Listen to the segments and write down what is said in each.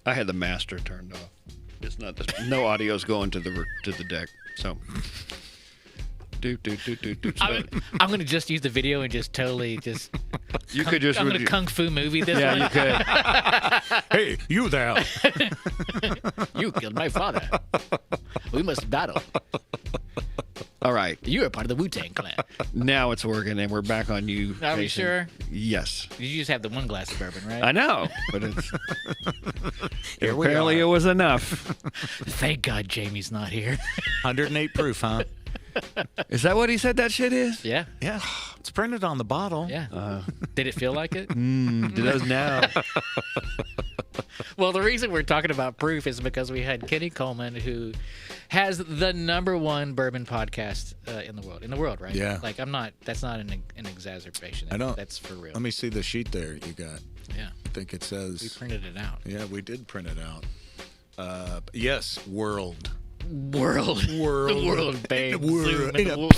I had the master turned off. It's not no audio's going to the deck. So. I'm going to just use the video and just totally just. You could just. I'm going to kung fu movie this one. You could. Hey, you there? You killed my father. We must battle. All right. You are part of the Wu-Tang Clan. Now it's working, and we're back on you. Are we sure? Yes. You just have the one glass of bourbon, right? I know, but it's. Here we apparently, are. it was enough. Thank God Jamie's not here. 108 proof, huh? Is that what he said that shit is? Yeah. Yeah. It's printed on the bottle. Yeah. Did it feel like it? It does now. Well, the reason we're talking about proof is because we had Kenny Coleman, who has the #1 bourbon podcast in the world, right? Yeah. Like, that's not an exacerbation. I know. That's for real. Let me see the sheet there you got. Yeah. I think it says. We printed it out. Yeah, we did print it out. Yes, world. World. World. The world, babe. World. Zoom in the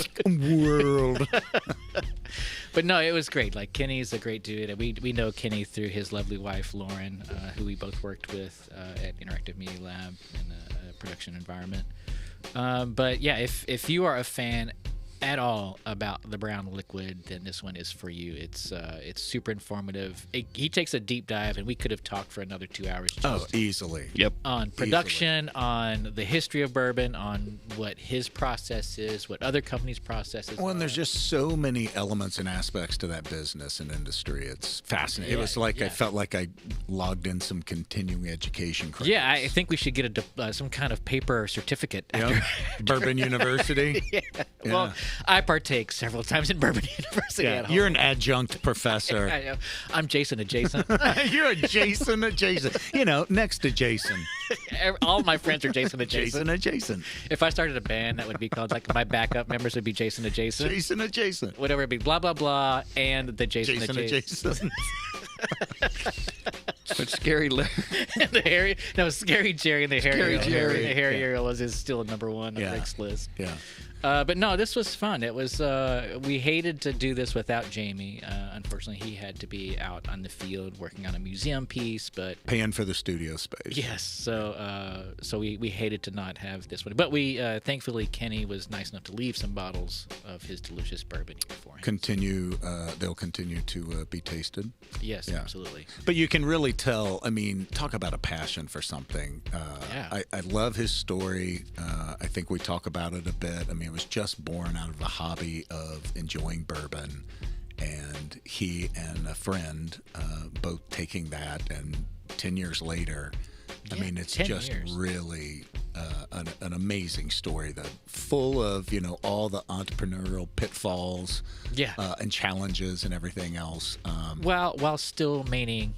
World. But no, it was great. Like, Kenny's a great dude. We know Kenny through his lovely wife, Lauren, who we both worked with at Interactive Media Lab in a production environment. But yeah, if you are a fan at all about the brown liquid, then this one is for you. It's super informative. He takes a deep dive, and we could have talked for another 2 hours just Easily. Yep. on production, on the history of bourbon, on what his process is, what other companies' processes Well, and are. there's just so many elements and aspects to that business and industry. It's fascinating. Yeah, It was like yeah. I felt like I logged in some continuing education credits. Yeah, I think we should get some kind of paper certificate. After. Bourbon University. Yeah. Well, I partake several times in Bourbon University at home. You're an adjunct professor. I know. I'm Jason adjacent. You're a Jason adjacent. You know, next to Jason. All my friends are Jason adjacent. Jason adjacent. If I started a band, that would be called, like, my backup members would be Jason adjacent. Jason adjacent. Whatever it'd be, blah, blah, blah, and the Jason adjacent. But Scary Larry. And the Harry, no, Scary Jerry and the Harry. Jerry. The Harry Ariel is still #1 on Yeah. Rick's list. Yeah. But no, this was fun. It was. We hated to do this without Jamie. Unfortunately, he had to be out on the field working on a museum piece. But Paying for the studio space. yes, so we hated to not have this one. But we thankfully Kenny was nice enough to leave some bottles of his delicious bourbon here for him. They'll continue to be tasted. Yes, Yeah. absolutely. But you can really tell, I mean, talk about a passion for something. Yeah. I love his story. I think we talk about it a bit. I mean, it was just born out of the hobby of enjoying bourbon. And he and a friend both taking that, and 10 years later, I Yeah, mean, it's 10 just years. really an amazing story that full of, all the entrepreneurial pitfalls Yeah. and challenges and everything else. While still maintaining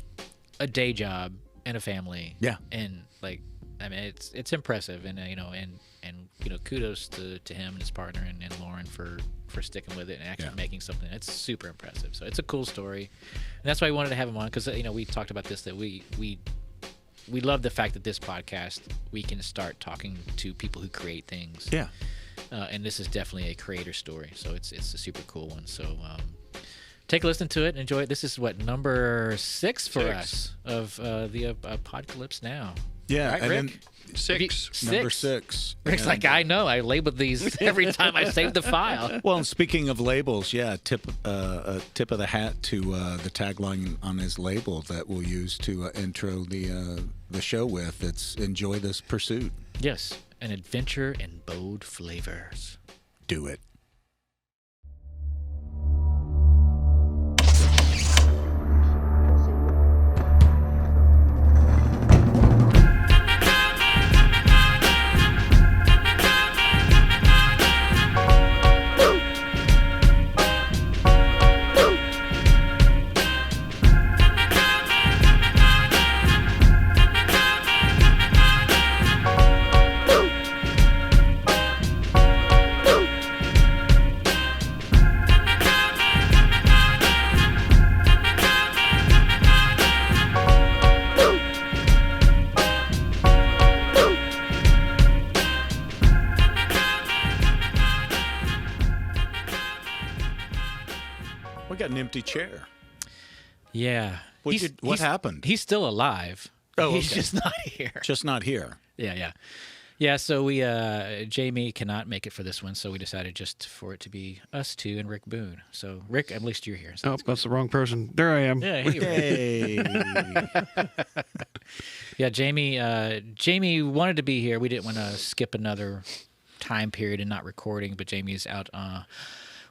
a day job and a family. Yeah. And like, I mean, it's impressive, and kudos to him and his partner and Lauren for sticking with it and actually making something. It's super impressive. So it's a cool story, and that's why we wanted to have him on, because we talked about this, that we love the fact that this podcast, we can start talking to people who create things. Yeah. And this is definitely a creator story, so it's a super cool one. So take a listen to it and enjoy it. This is what, number 6 for us of the A-POD-Calypse now. Yeah. Right, and Rick? then 6. number 6. Rick's And- like, I know. I labeled these every time I save the file. Well, and speaking of labels, tip of the hat to the tagline on his label that we'll use to intro the show with. It's "Enjoy this pursuit." Yes, an adventure in bold flavors. Do it. We got an empty chair. Yeah. What happened? He's still alive. Oh, He's okay. just not here. Just not here. Yeah, so we Jamie cannot make it for this one, so we decided just for it to be us two and Rick Boone. So Rick, at least you're here. So Oh, that's the wrong person. There I am. yeah, hey, Rick. Hey. Yeah, Jamie wanted to be here. We didn't want to skip another time period and not recording, but Jamie's out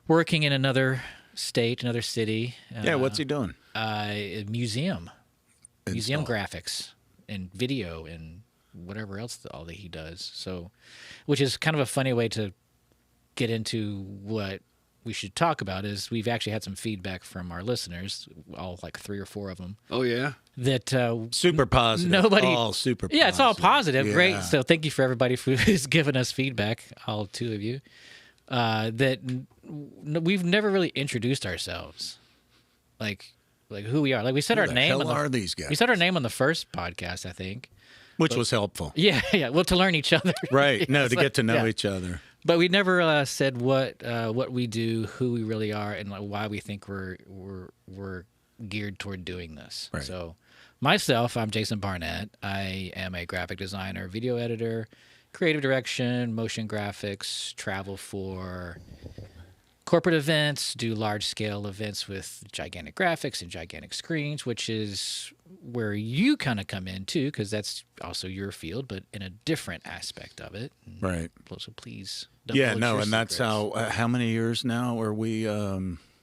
working in another state, another city. Yeah, what's he doing? Museum Install. graphics and video and whatever else all that he does. So, which is kind of a funny way to get into what we should talk about. Is we've actually had some feedback from our listeners, all like 3 or 4 of them, Oh yeah. that Super positive. All super positive. yeah, it's all positive. Yeah. Great. So thank you for everybody who's given us feedback, all 2 of you. We've never really introduced ourselves, like who we are. Like we said our Who the name. hell are these guys? We said our name on the first podcast, I think. Which was helpful. Yeah. Well, to learn each other. Right. No, Yeah, to get to know yeah. each other. But we never said what we do, who we really are, and like, why we think we're geared toward doing this. Right. So, myself, I'm Jason Barnett. I am a graphic designer, video editor, creative direction, motion graphics, travel for corporate events, do large-scale events with gigantic graphics and gigantic screens, which is where you kind of come in too, because that's also your field, but in a different aspect of it. Right. So please. Yeah, divulge no, your and that's secrets. how many years now are we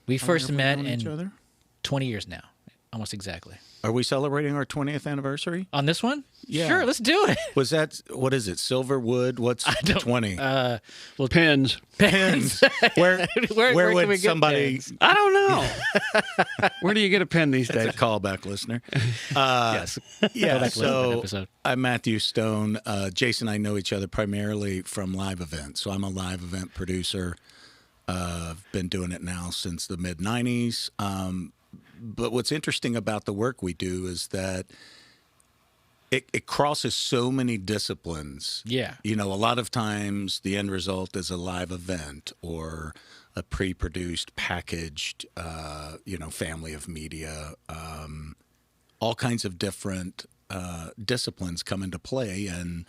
We first met known each in other? 20 years now, almost exactly. Are we celebrating our 20th anniversary? On this one? Yeah. Sure, let's do it. Was that, what is it, silver wood? What's 20? Well, Pens. Pens. Where where would can we get somebody, pens? I don't know. Where do you get a pen these that's a days? callback listener. Yes. Go Yeah, back to that so episode. I'm Matthew Stone. Jason and I know each other primarily from live events. So I'm a live event producer. I've been doing it now since the mid-'90s. But what's interesting about the work we do is that it crosses so many disciplines. Yeah. You know, a lot of times the end result is a live event or a pre-produced, packaged, family of media. All kinds of different disciplines come into play. And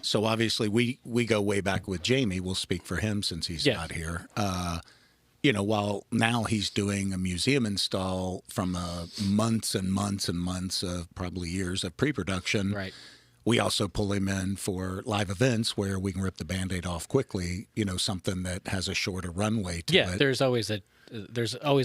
so obviously we go way back with Jamie. We'll speak for him since he's Yes. not here. While now he's doing a museum install from months and months and months of probably years of pre-production. Right. We also pull him in for live events where we can rip the Band-Aid off quickly, something that has a shorter runway to Yeah, it. there's always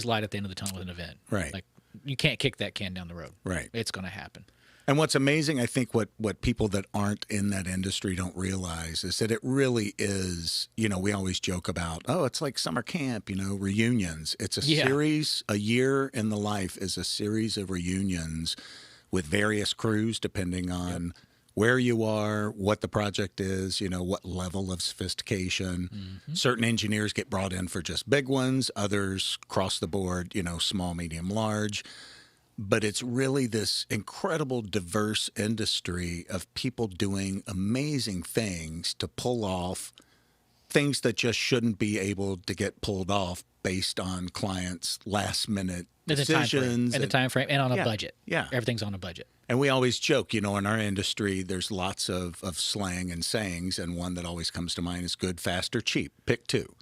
light at the end of the tunnel with an event. Right. Like you can't kick that can down the road. Right. It's going to happen. And what's amazing, I think what people that aren't in that industry don't realize is that it really is, we always joke about, oh, it's like summer camp, reunions. It's a Yeah. series, a year in the life is a series of reunions with various crews depending on where you are, what the project is, what level of sophistication. Mm-hmm. Certain engineers get brought in for just big ones, others cross the board, small, medium, large. But it's really this incredible diverse industry of people doing amazing things to pull off things that just shouldn't be able to get pulled off based on clients' last minute decisions. And the time frame and on a Yeah, budget. yeah. Everything's on a budget. And we always joke, in our industry, there's lots of slang and sayings, and one that always comes to mind is good, fast, or cheap. Pick two.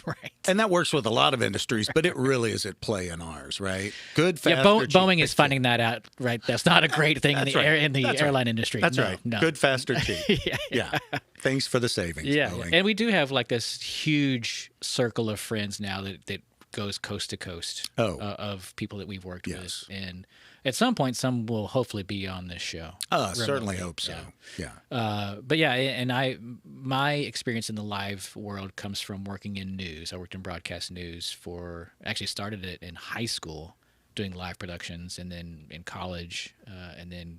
Right. And that works with a lot of industries, but it really is at play in ours, right? Good, fast, Yeah, or cheap. Boeing Pick is two. finding that out, right? That's not a great thing in That's the right. airline industry. That's No, right. No. Good, fast, or cheap. Yeah. Thanks for the savings, Yeah, Boeing. and we do have like this huge circle of friends now that goes coast to coast of people that we've worked Yes. with, and at some point, some will hopefully be on this show. Certainly remotely. hope so. Yeah. Yeah. But yeah, and my experience in the live world comes from working in news. I worked in broadcast news actually started it in high school doing live productions, and then in college, and then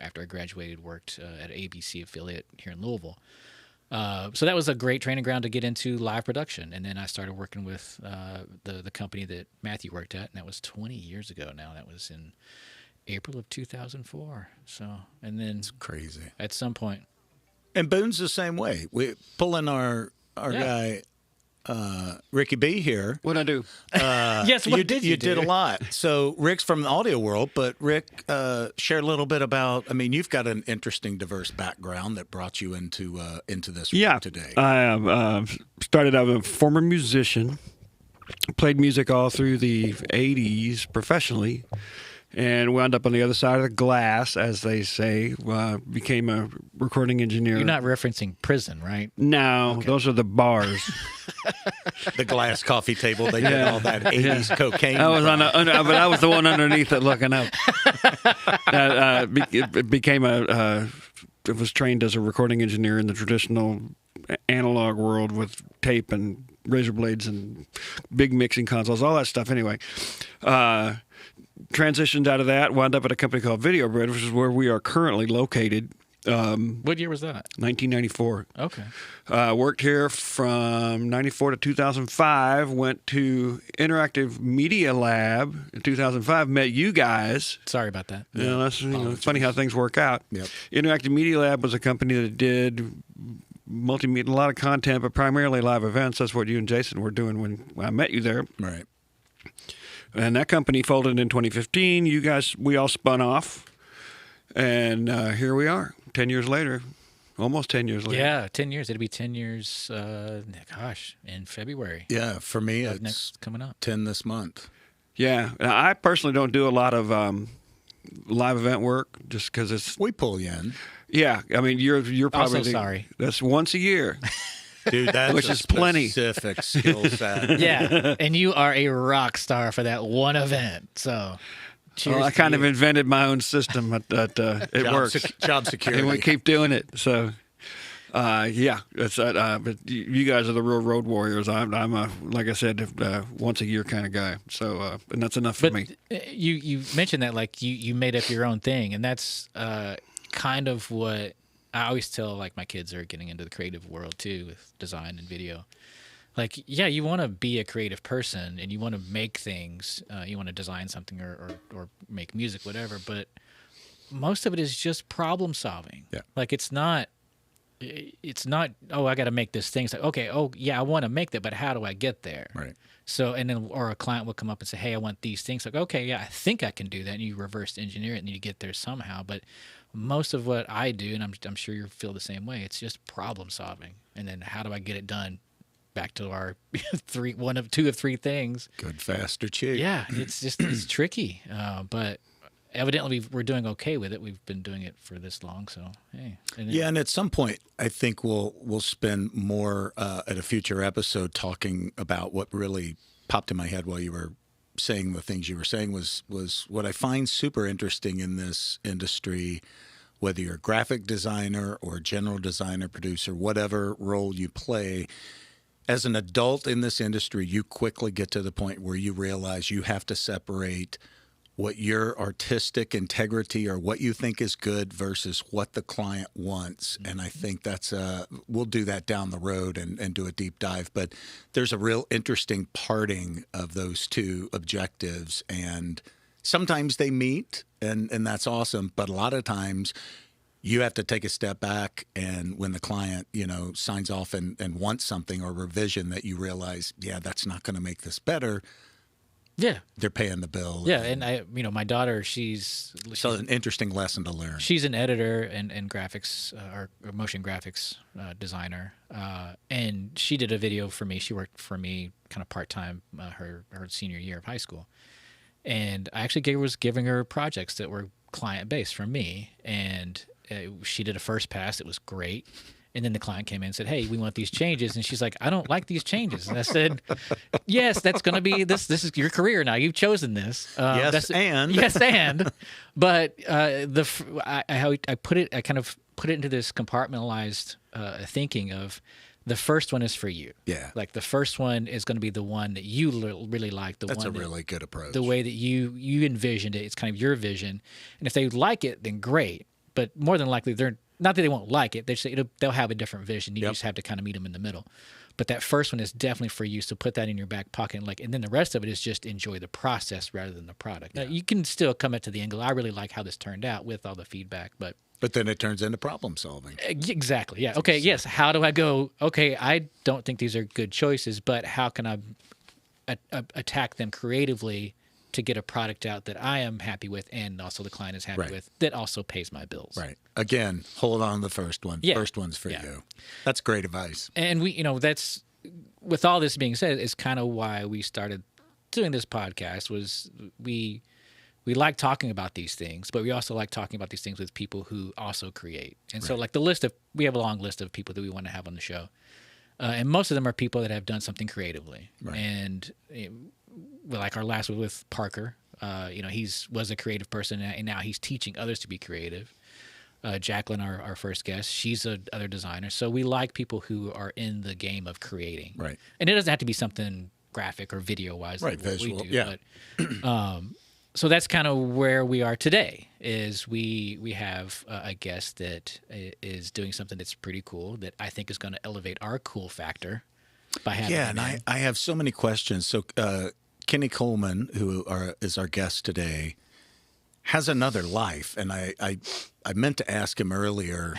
after I graduated, worked at an ABC affiliate here in Louisville. So that was a great training ground to get into live production. And then I started working with the company that Matthew worked at, and that was 20 years ago now. That was in April of 2004. So, and then Crazy. at some point, And Boone's the same way. We pull in our guy, Ricky B here. What'd I do? Yes, what did you do? did a lot. So Rick's from the audio world, but Rick, share a little bit about. I mean, you've got an interesting, diverse background that brought you into this room today. I started out as a former musician, played music all through the 80s professionally, and wound up on the other side of the glass, as they say. Became a recording engineer. You're not referencing prison, right? No, those are the bars. The glass coffee table. They did all that 80s cocaine. I was but I was the one underneath it looking up. Was trained as a recording engineer in the traditional analog world with tape and razor blades and big mixing consoles, all that stuff. Anyway, transitioned out of that, wound up at a company called Video Bread, which is where we are currently located. What year was that? 1994. Okay. Worked here from 94 to 2005. Went to Interactive Media Lab in 2005. Met you guys. Sorry about that. Yeah, that's funny how things work out. Yep. Interactive Media Lab was a company that did multimedia, a lot of content, but primarily live events. That's what you and Jason were doing when I met you there. Right. And that company folded in 2015. You guys, we all spun off. And here we are, 10 years later, almost 10 years later. Yeah, 10 years. It'll be 10 years, in February. Yeah, for me, it's next coming up. 10 this month. Yeah. Now, I personally don't do a lot of live event work just because it's... We pull you in. Yeah. I mean, you're probably... Also sorry. That's once a year. Dude, that's Which a is plenty. specific skill set. Yeah, and you are a rock star for that one event. So, cheers. Well, I to kind of you. invented my own system. It works. Job security. And we keep doing it. So, yeah, it's but you guys are the real road warriors. I'm a, like I said, once a year kind of guy. So, and that's enough for But me. you mentioned that like you made up your own thing, and that's kind of what I always tell like my kids are getting into the creative world too with design and video. Like, yeah, you want to be a creative person and you want to make things. You want to design something or make music, whatever. But most of it is just problem solving. Yeah. Like it's not. Oh, I got to make this thing. It's like, okay, oh yeah, I want to make that, but how do I get there? Right. So, and then, or a client will come up and say, hey, I want these things. Like, okay, yeah, I think I can do that. And you reverse engineer it and you get there somehow. But most of what I do, and I'm sure you feel the same way, it's just problem solving. And then how do I get it done? Back to our two of three things. Good, fast, or cheap. Yeah, it's tricky. But evidently we're doing okay with it. We've been doing it for this long. So, hey. And at some point, I think we'll spend more at a future episode talking about what really popped in my head while you were saying the things you were saying was what I find super interesting in this industry, whether you're a graphic designer or general designer, producer, whatever role you play. As an adult in this industry, you quickly get to the point where you realize you have to separate what your artistic integrity or what you think is good versus what the client wants. And I think that's we'll do that down the road and do a deep dive. But there's a real interesting parting of those two objectives. And sometimes they meet, and that's awesome. But a lot of times you have to take a step back, and when the client, signs off and wants something or revision that you realize, yeah, that's not going to make this better. Yeah, they're paying the bill. Yeah, and I, my daughter, she's an interesting lesson to learn. She's an editor and graphics or motion graphics designer, and she did a video for me. She worked for me kind of part time her senior year of high school, and I actually was giving her projects that were client based from me, and she did a first pass. It was great. And then the client came in and said, hey, we want these changes. And she's like, I don't like these changes. And I said, yes, that's going to be this. This is your career now. You've chosen this. Yes, and. But I put it, I kind of put it into this compartmentalized thinking of the first one is for you. Yeah. Like the first one is going to be the one that you really like. That's a really good approach. The way that you envisioned it. It's kind of your vision. And if they like it, then great. But more than likely, they're not that they won't like it. They'll have a different vision. You just have to kind of meet them in the middle. But that first one is definitely for you. So put that in your back pocket. And then the rest of it is just enjoy the process rather than the product. Now, you can still come to the angle. I really like how this turned out with all the feedback, but then it turns into problem solving. Exactly. Yeah. Okay. Yes. How do I go? Okay. I don't think these are good choices, but how can I attack them creatively to get a product out that I am happy with and also the client is happy with that also pays my bills. Right. Again, hold on to the first one. Yeah. First one's for you. That's great advice. And that's, with all this being said, is kind of why we started doing this podcast. Was we like talking about these things, but we also like talking about these things with people who also create. And so like we have a long list of people that we want to have on the show. And most of them are people that have done something creatively. Right. And like our last one with Parker, was a creative person, and now he's teaching others to be creative. Jacqueline, our first guest, she's another designer. So we like people who are in the game of creating. Right. And it doesn't have to be something graphic or video-wise like what visual, we do. Yeah. But, so that's kind of where we are today, is we have a guest that is doing something that's pretty cool that I think is going to elevate our cool factor by having him. And I have so many questions. So Kenny Coleman, who is our guest today, has another life. And I meant to ask him earlier,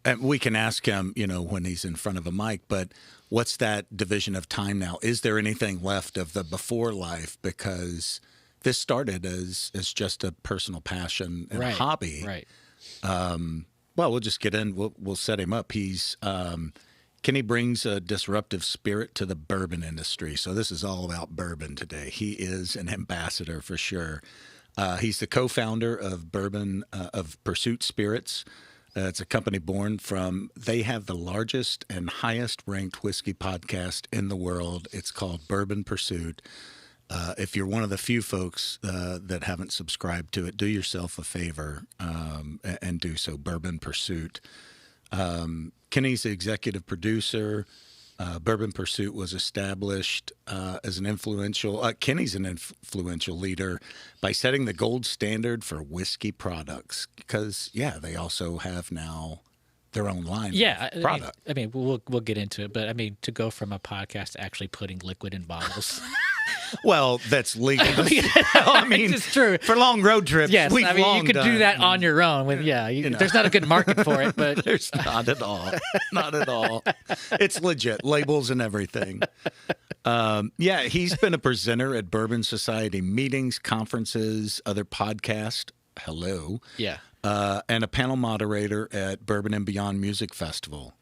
and we can ask him, when he's in front of a mic, but what's that division of time now? Is there anything left of the before life? Because this started as just a personal passion and a hobby. Right. Well, we'll just get in. We'll set him up. He's Kenny brings a disruptive spirit to the bourbon industry. So this is all about bourbon today. He is an ambassador for sure. He's the co-founder of Bourbon Pursuit Spirits. It's a company born from, they have the largest and highest ranked whiskey podcast in the world. It's called Bourbon Pursuit. If you're one of the few folks that haven't subscribed to it, do yourself a favor and do so. Bourbon Pursuit. Kenny's the executive producer. Bourbon Pursuit was established as an influential. Kenny's an influential leader by setting the gold standard for whiskey products. Because they also have now their own line. Of product. I mean, we'll get into it, but I mean, to go from a podcast to actually putting liquid in bottles. Well, that's legal. I mean, it's true. For long road trips, yes, I mean, you could do that on your own. There's not a good market for it, but there's not at all. Not at all. It's legit, labels and everything. He's been a presenter at Bourbon Society meetings, conferences, other podcasts. Hello. Yeah. And a panel moderator at Bourbon and Beyond Music Festival.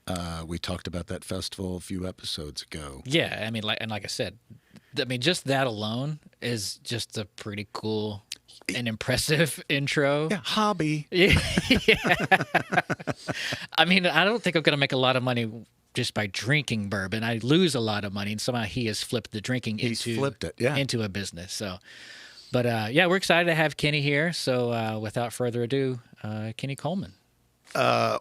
We talked about that festival a few episodes ago. Yeah, I mean, like I said, just that alone is just a pretty cool and impressive intro. Yeah, hobby. Yeah. I mean, I don't think I'm going to make a lot of money just by drinking bourbon. I lose a lot of money, and somehow he has flipped the drinking into a business. So, but we're excited to have Kenny here. So without further ado, Kenny Coleman.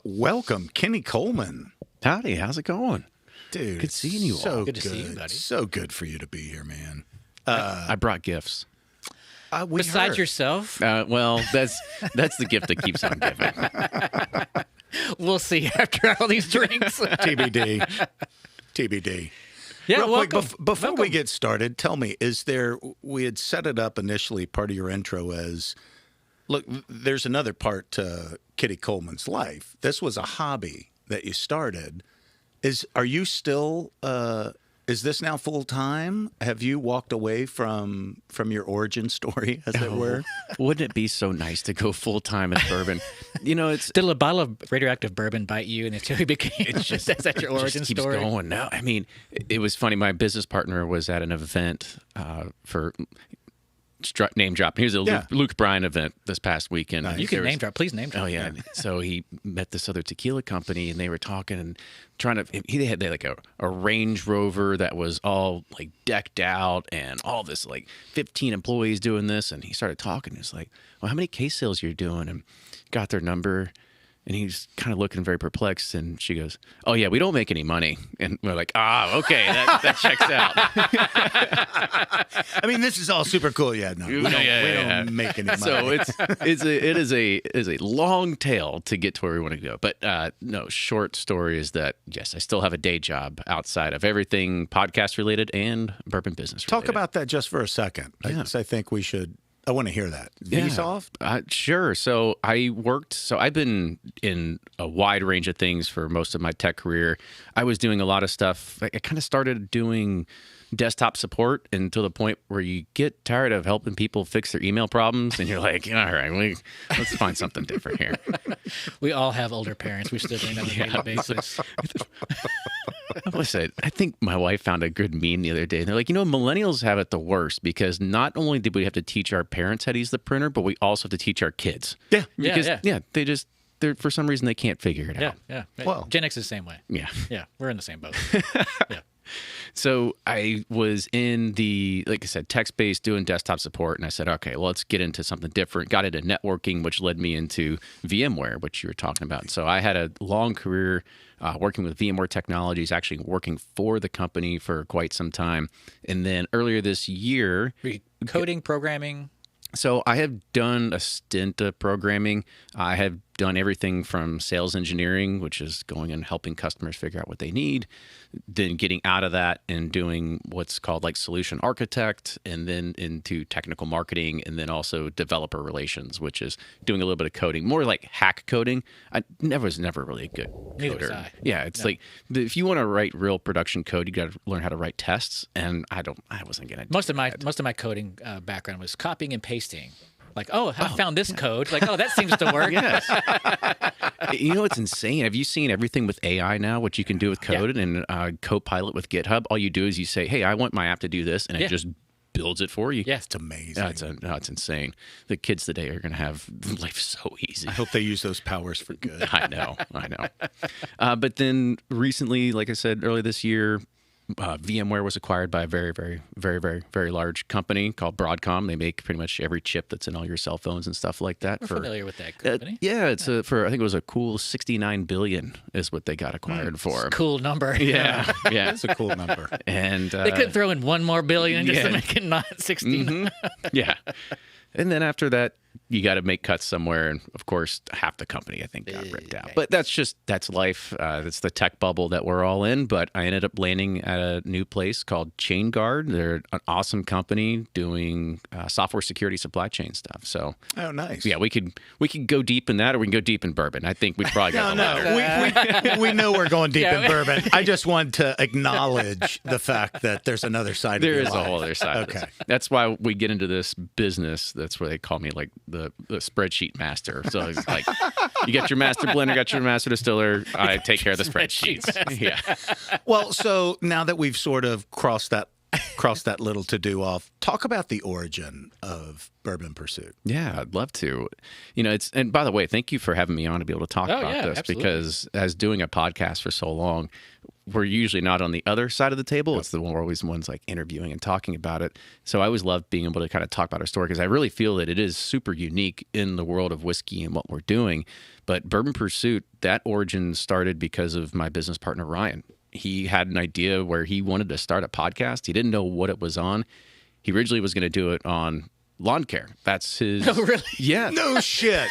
Welcome, Kenny Coleman. Howdy, how's it going? Dude, good seeing you all. Good to see you, buddy. So good for you to be here, man. I brought gifts. Besides yourself? Well, that's the gift that keeps on giving. We'll see after all these drinks. TBD. Yeah, real welcome. Quick, before we get started, tell me, we had set it up initially, part of your intro as, look, there's another part to Kenny Coleman's life. This was a hobby that you started. Are you still, is this now full time? Have you walked away from your origin story, as it were? Wouldn't it be so nice to go full time at bourbon? Did a bottle of radioactive bourbon bite you, and until you became? It's just that's your origin keeps story. Going. No, I mean, it was funny. My business partner was at an event for. Name drop. Here's a Luke Bryan event this past weekend. Nice. You can name drop. Please name drop. Oh, yeah. So he met this other tequila company, and they were talking and trying to. They had like a Range Rover that was all like decked out and all this, like 15 employees doing this. And he started talking. It's like, well, how many case sales you're doing? And got their number. And he's kind of looking very perplexed. And she goes, "Oh, yeah, we don't make any money." And we're like, "Ah, okay, that checks out." I mean, this is all super cool. Yeah, no, we don't make any money. So it is a long tail to get to where we want to go. But no, short story is that, yes, I still have a day job outside of everything podcast related and bourbon business related. Talk about that just for a second. Yeah. I think we should. I want to hear that. Vsoft? Sure. So I've been in a wide range of things for most of my tech career. I was doing a lot of stuff. I kind of started doing desktop support until the point where you get tired of helping people fix their email problems, and you're like, all right, let's find something different here. We all have older parents. We still doing that on a daily basis. Listen, I think my wife found a good meme the other day. They're like, millennials have it the worst because not only did we have to teach our parents how to use the printer, but we also have to teach our kids. Yeah. Because, they're for some reason they can't figure it out. Yeah. Well, Gen X is the same way. Yeah. Yeah, we're in the same boat. Yeah. So I was in the, like I said, tech space doing desktop support, and I said, okay, well, let's get into something different. Got into networking, which led me into VMware, which you were talking about. So I had a long career working with VMware Technologies, actually working for the company for quite some time. And then earlier this year... Coding, programming... So I have done a stint of programming. I have done everything from sales engineering, which is going and helping customers figure out what they need, then getting out of that and doing what's called like solution architect, and then into technical marketing, and then also developer relations, which is doing a little bit of coding, more like hack coding. I was never really a good coder. Neither was I. Yeah, it's like if you want to write real production code, you got to learn how to write tests, and I wasn't gonna. Most of my coding background was copying and pasting. Like, I found this code. Like, that seems to work. Yes. You know what's insane? Have you seen everything with AI now, what you can do with code and Copilot with GitHub? All you do is you say, hey, I want my app to do this, and it just builds it for you. Yes. It's amazing. It's insane. The kids today are going to have life so easy. I hope they use those powers for good. I know. But then recently, like I said, earlier this year, VMware was acquired by a very, very, very, very, very large company called Broadcom. They make pretty much every chip that's in all your cell phones and stuff like that. We're familiar with that company. It's I think it was a cool $69 billion is what they got acquired for. It's a cool number. Yeah, That's a cool number. And they could throw in one more billion just to make it not 69. Yeah. And then after that, you got to make cuts somewhere. And of course, half the company, I think, got ripped out. But that's life. That's the tech bubble that we're all in. But I ended up landing at a new place called Chain Guard. They're an awesome company doing software security supply chain stuff. So, nice. Yeah, we could go deep in that, or we can go deep in bourbon. I think we probably got we know we're going deep in bourbon. I just want to acknowledge the fact that there's another side. There of is a whole other side. Okay, that's why we get into this business. That's where they call me like the spreadsheet master. So it's like, you got your master blender, got your master distiller. I take care of the spreadsheets. Yeah. Well, so now that we've sort of crossed that little to-do off, talk about the origin of Bourbon Pursuit. Yeah, I'd love to. And by the way, thank you for having me on to be able to talk about this, absolutely. Because as doing a podcast for so long, we're usually not on the other side of the table. It's we're always the ones like interviewing and talking about it. So I always love being able to kind of talk about our story, because I really feel that it is super unique in the world of whiskey and what we're doing. But Bourbon Pursuit, that origin started because of my business partner, Ryan. He had an idea where he wanted to start a podcast. He didn't know what it was on. He originally was going to do it on lawn care. That's his. Oh, really? Yeah. No shit.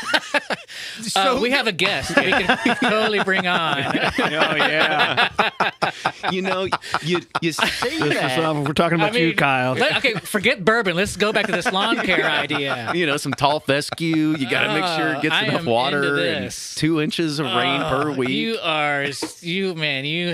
So we have a guest we can totally bring on. Oh, yeah. You say that. We're talking about you, Kyle. Okay, forget bourbon. Let's go back to this lawn care idea. Some tall fescue. You got to make sure it gets enough water and 2 inches of rain per week. You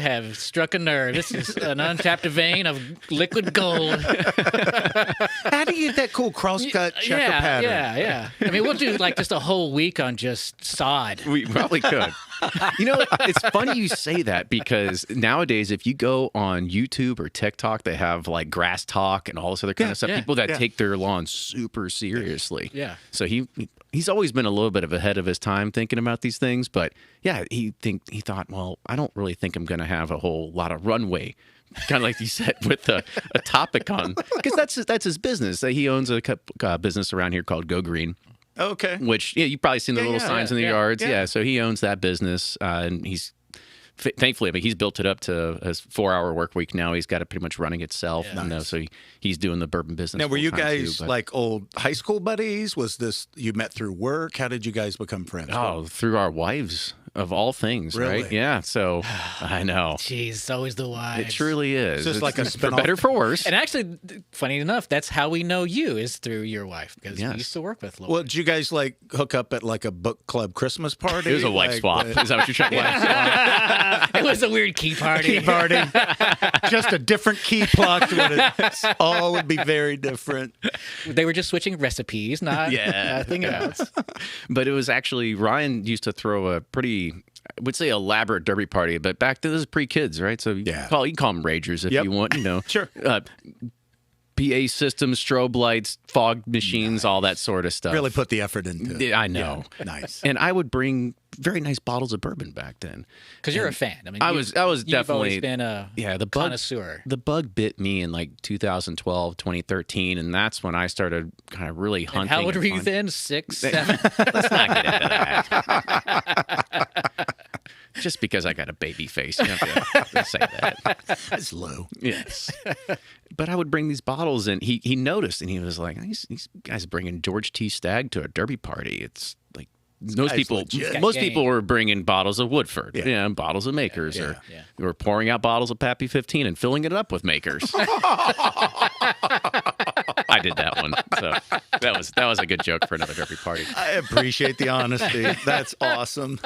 have struck a nerve. This is an untapped vein of liquid gold. How do you get that cool cross-cut checker pattern? Yeah. I mean, we'll do like just a whole week on just sod. We probably could. It's funny you say that, because nowadays, if you go on YouTube or TikTok, they have like grass talk and all this other kind of stuff. People that take their lawn super seriously. Yeah. So he's always been a little bit of ahead of his time thinking about these things. But yeah, he thought, well, I don't really think I'm going to have a whole lot of runway. Kind of like you said, with a topic on, because that's his business. He owns a business around here called Go Green. Okay. which you've probably seen the little yeah, signs in the yeah, yards. yeah. Yeah, so he owns that business, and he's thankfully, I mean, he's built it up to his 4-hour work week now. He's got it pretty much running itself. Yeah. You know, so he's doing the bourbon business. Now, were you full-time guys too, but- like old high school buddies? Was this you met through work? How did you guys become friends? Oh, through our wives of all things, right? Really? Yeah. So I know Jeez, it's always the wives. it truly is. Just like a for spin-off. better for worse. And actually, funny enough, that's how we know you is through your wife because Yes. we used to work with Lauren. Well, did you guys like hook up at like a book club Christmas party? It was a wife Like, swap. Is that what you're trying to It was a weird key party. Key party. Just a different key plucked. All would be very different. They were just switching recipes, not nothing else. But it was actually Ryan used to throw a pretty, I would say, elaborate derby party. But back then, this is pre-kids, right? So you Yeah. can call them ragers if Yep. you want. You know, Sure. PA systems, strobe lights, fog machines, all that sort of stuff. Really put the effort into it. Yeah, I know. Nice. And I would bring very nice bottles of bourbon back then. Because you're a fan. I mean, I was you've definitely always been a the bug, connoisseur. The bug bit me in like 2012, 2013, and that's when I started kind of really hunting. And how old and were you finding- then? 6, 7? Let's not get into that. Just because I got a baby face, you have to say that. That's low. Yes. But I would bring these bottles, and he noticed, and he was like, these guys are bringing George T. Stagg to a derby party. It's like most guy's people legit. most Got people game. were bringing bottles of Woodford, Yeah. bottles of Makers, or yeah. they were pouring out bottles of Pappy 15 and filling it up with Makers. I did that one. So that was a good joke for another derby party. I appreciate the honesty. That's awesome.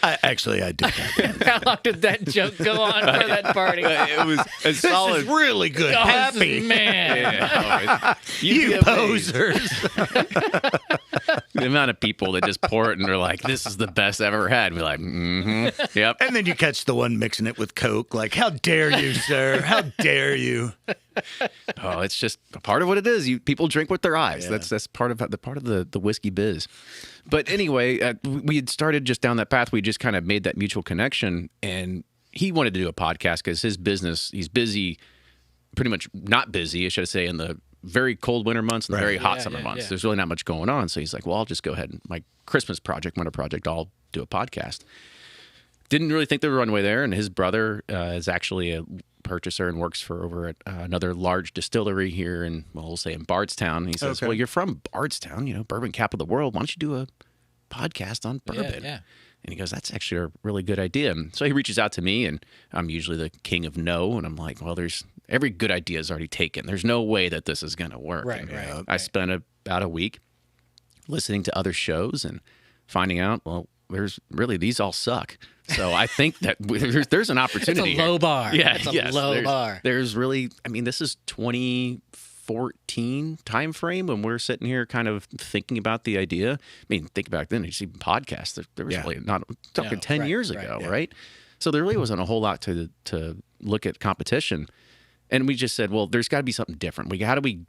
I did that. How long did that joke go on for that party? It was a This solid. is really good. Oh, Happy. man. Yeah, You posers. The amount of people that just pour it and they're like, "This is the best I've ever had." And we're like, "Mm-hmm, yep." And then you catch the one mixing it with Coke. Like, how dare you, sir? How dare you? Oh, it's just a part of what it is. People drink with their eyes. Yeah. That's part of the whiskey biz. But anyway, we had started just down that path. We just kind of made that mutual connection, and he wanted to do a podcast because his business, he's busy, pretty much not busy, I should say, in the very cold winter months and the Right. very hot Yeah, summer yeah, months. yeah. There's really not much going on. So he's like, well, I'll just go ahead and my Christmas project, winter project, I'll do a podcast. Didn't really think there was a runway there. And his brother is actually a purchaser and works for over at another large distillery here in, well, we'll say in Bardstown. And he says, Okay. well, you're from Bardstown, bourbon capital of the world. Why don't you do a podcast on bourbon? Yeah. And he goes, that's actually a really good idea. And so he reaches out to me, and I'm usually the king of no. And I'm like, well, every good idea is already taken. There's no way that this is going to work. Right, And right, I spent about a week listening to other shows and finding out, well, these all suck. So I think that there's an It's opportunity. a low here. bar. Yeah, It's a yes, low bar. There's really, I mean, this is 2014 time frame when we're sitting here kind of thinking about the idea. I mean, think back then, you see podcasts. There was Yeah. really not talking No, 10 right, years right, ago, yeah. right? So there really wasn't a whole lot to look at competition. And we just said, well, there's got to be something different. How do we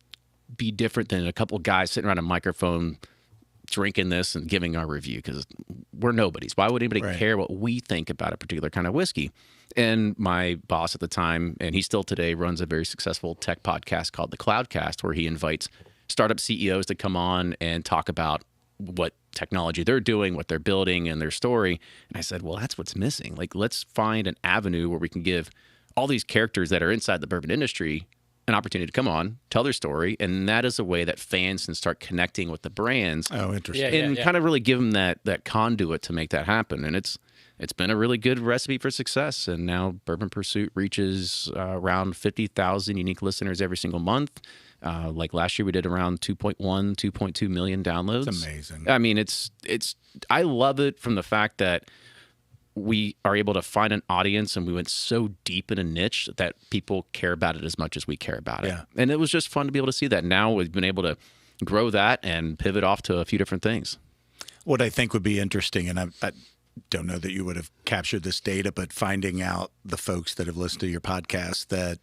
be different than a couple guys sitting around a microphone drinking this and giving our review? Because we're nobodies. Why would anybody Right. care what we think about a particular kind of whiskey? And my boss at the time, and he still today runs a very successful tech podcast called The Cloudcast, where he invites startup CEOs to come on and talk about what technology they're doing, what they're building, and their story. And I said, well, that's what's missing. Like, let's find an avenue where we can give all these characters that are inside the bourbon industry an opportunity to come on, tell their story, and that is a way that fans can start connecting with the brands Oh, interesting. Yeah. and kind of really give them that conduit to make that happen. And it's been a really good recipe for success. And now Bourbon Pursuit reaches around 50,000 unique listeners every single month. Like last year, we did around 2.2 million downloads. It's amazing. I mean, I love it from the fact that we are able to find an audience, and we went so deep in a niche that people care about it as much as we care about it. Yeah. And it was just fun to be able to see that. Now we've been able to grow that and pivot off to a few different things. What I think would be interesting, and I don't know that you would have captured this data, but finding out the folks that have listened to your podcast that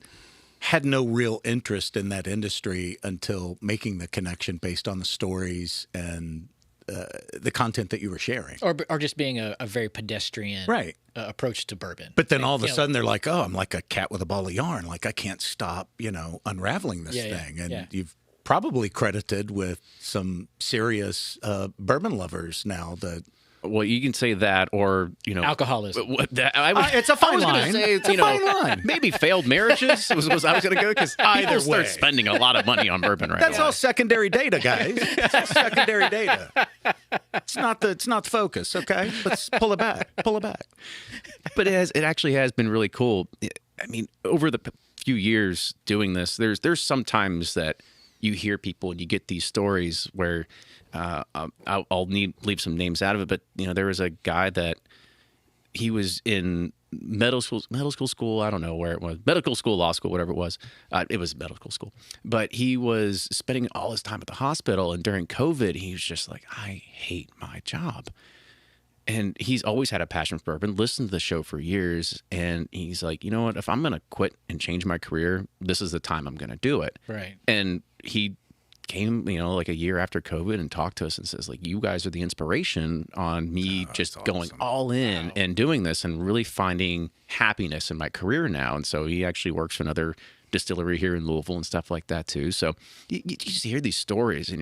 had no real interest in that industry until making the connection based on the stories and the content that you were sharing. Or just being a very pedestrian Right. Approach to bourbon. But then all of a you know, sudden they're like, oh, I'm like a cat with a ball of yarn. Like I can't stop, unraveling this Yeah, yeah, thing. And yeah. you've probably credited with some serious bourbon lovers now that. Well, you can say that, or Alcoholism. It's a fine line. Say, it's a fine line. Maybe failed marriages was I was going to go, because people start spending a lot of money on bourbon right That's now. all secondary data, guys. It's all secondary data. It's not the focus. Okay, let's pull it back. Pull it back. But it actually has been really cool. I mean, over the few years doing this, there's sometimes that you hear people and you get these stories where. I'll leave some names out of it, but there was a guy that he was in medical school. I don't know where it was, medical school, law school, whatever it was. It was medical school, but he was spending all his time at the hospital. And during COVID, he was just like, I hate my job. And he's always had a passion for bourbon, listened to the show for years. And he's like, you know what, if I'm going to quit and change my career, this is the time I'm going to do it. Right. And he came, like a year after COVID and talked to us and says, like, you guys are the inspiration on me just going all in and doing this and really finding happiness in my career now. And so he actually works for another distillery here in Louisville and stuff like that too. So you just hear these stories and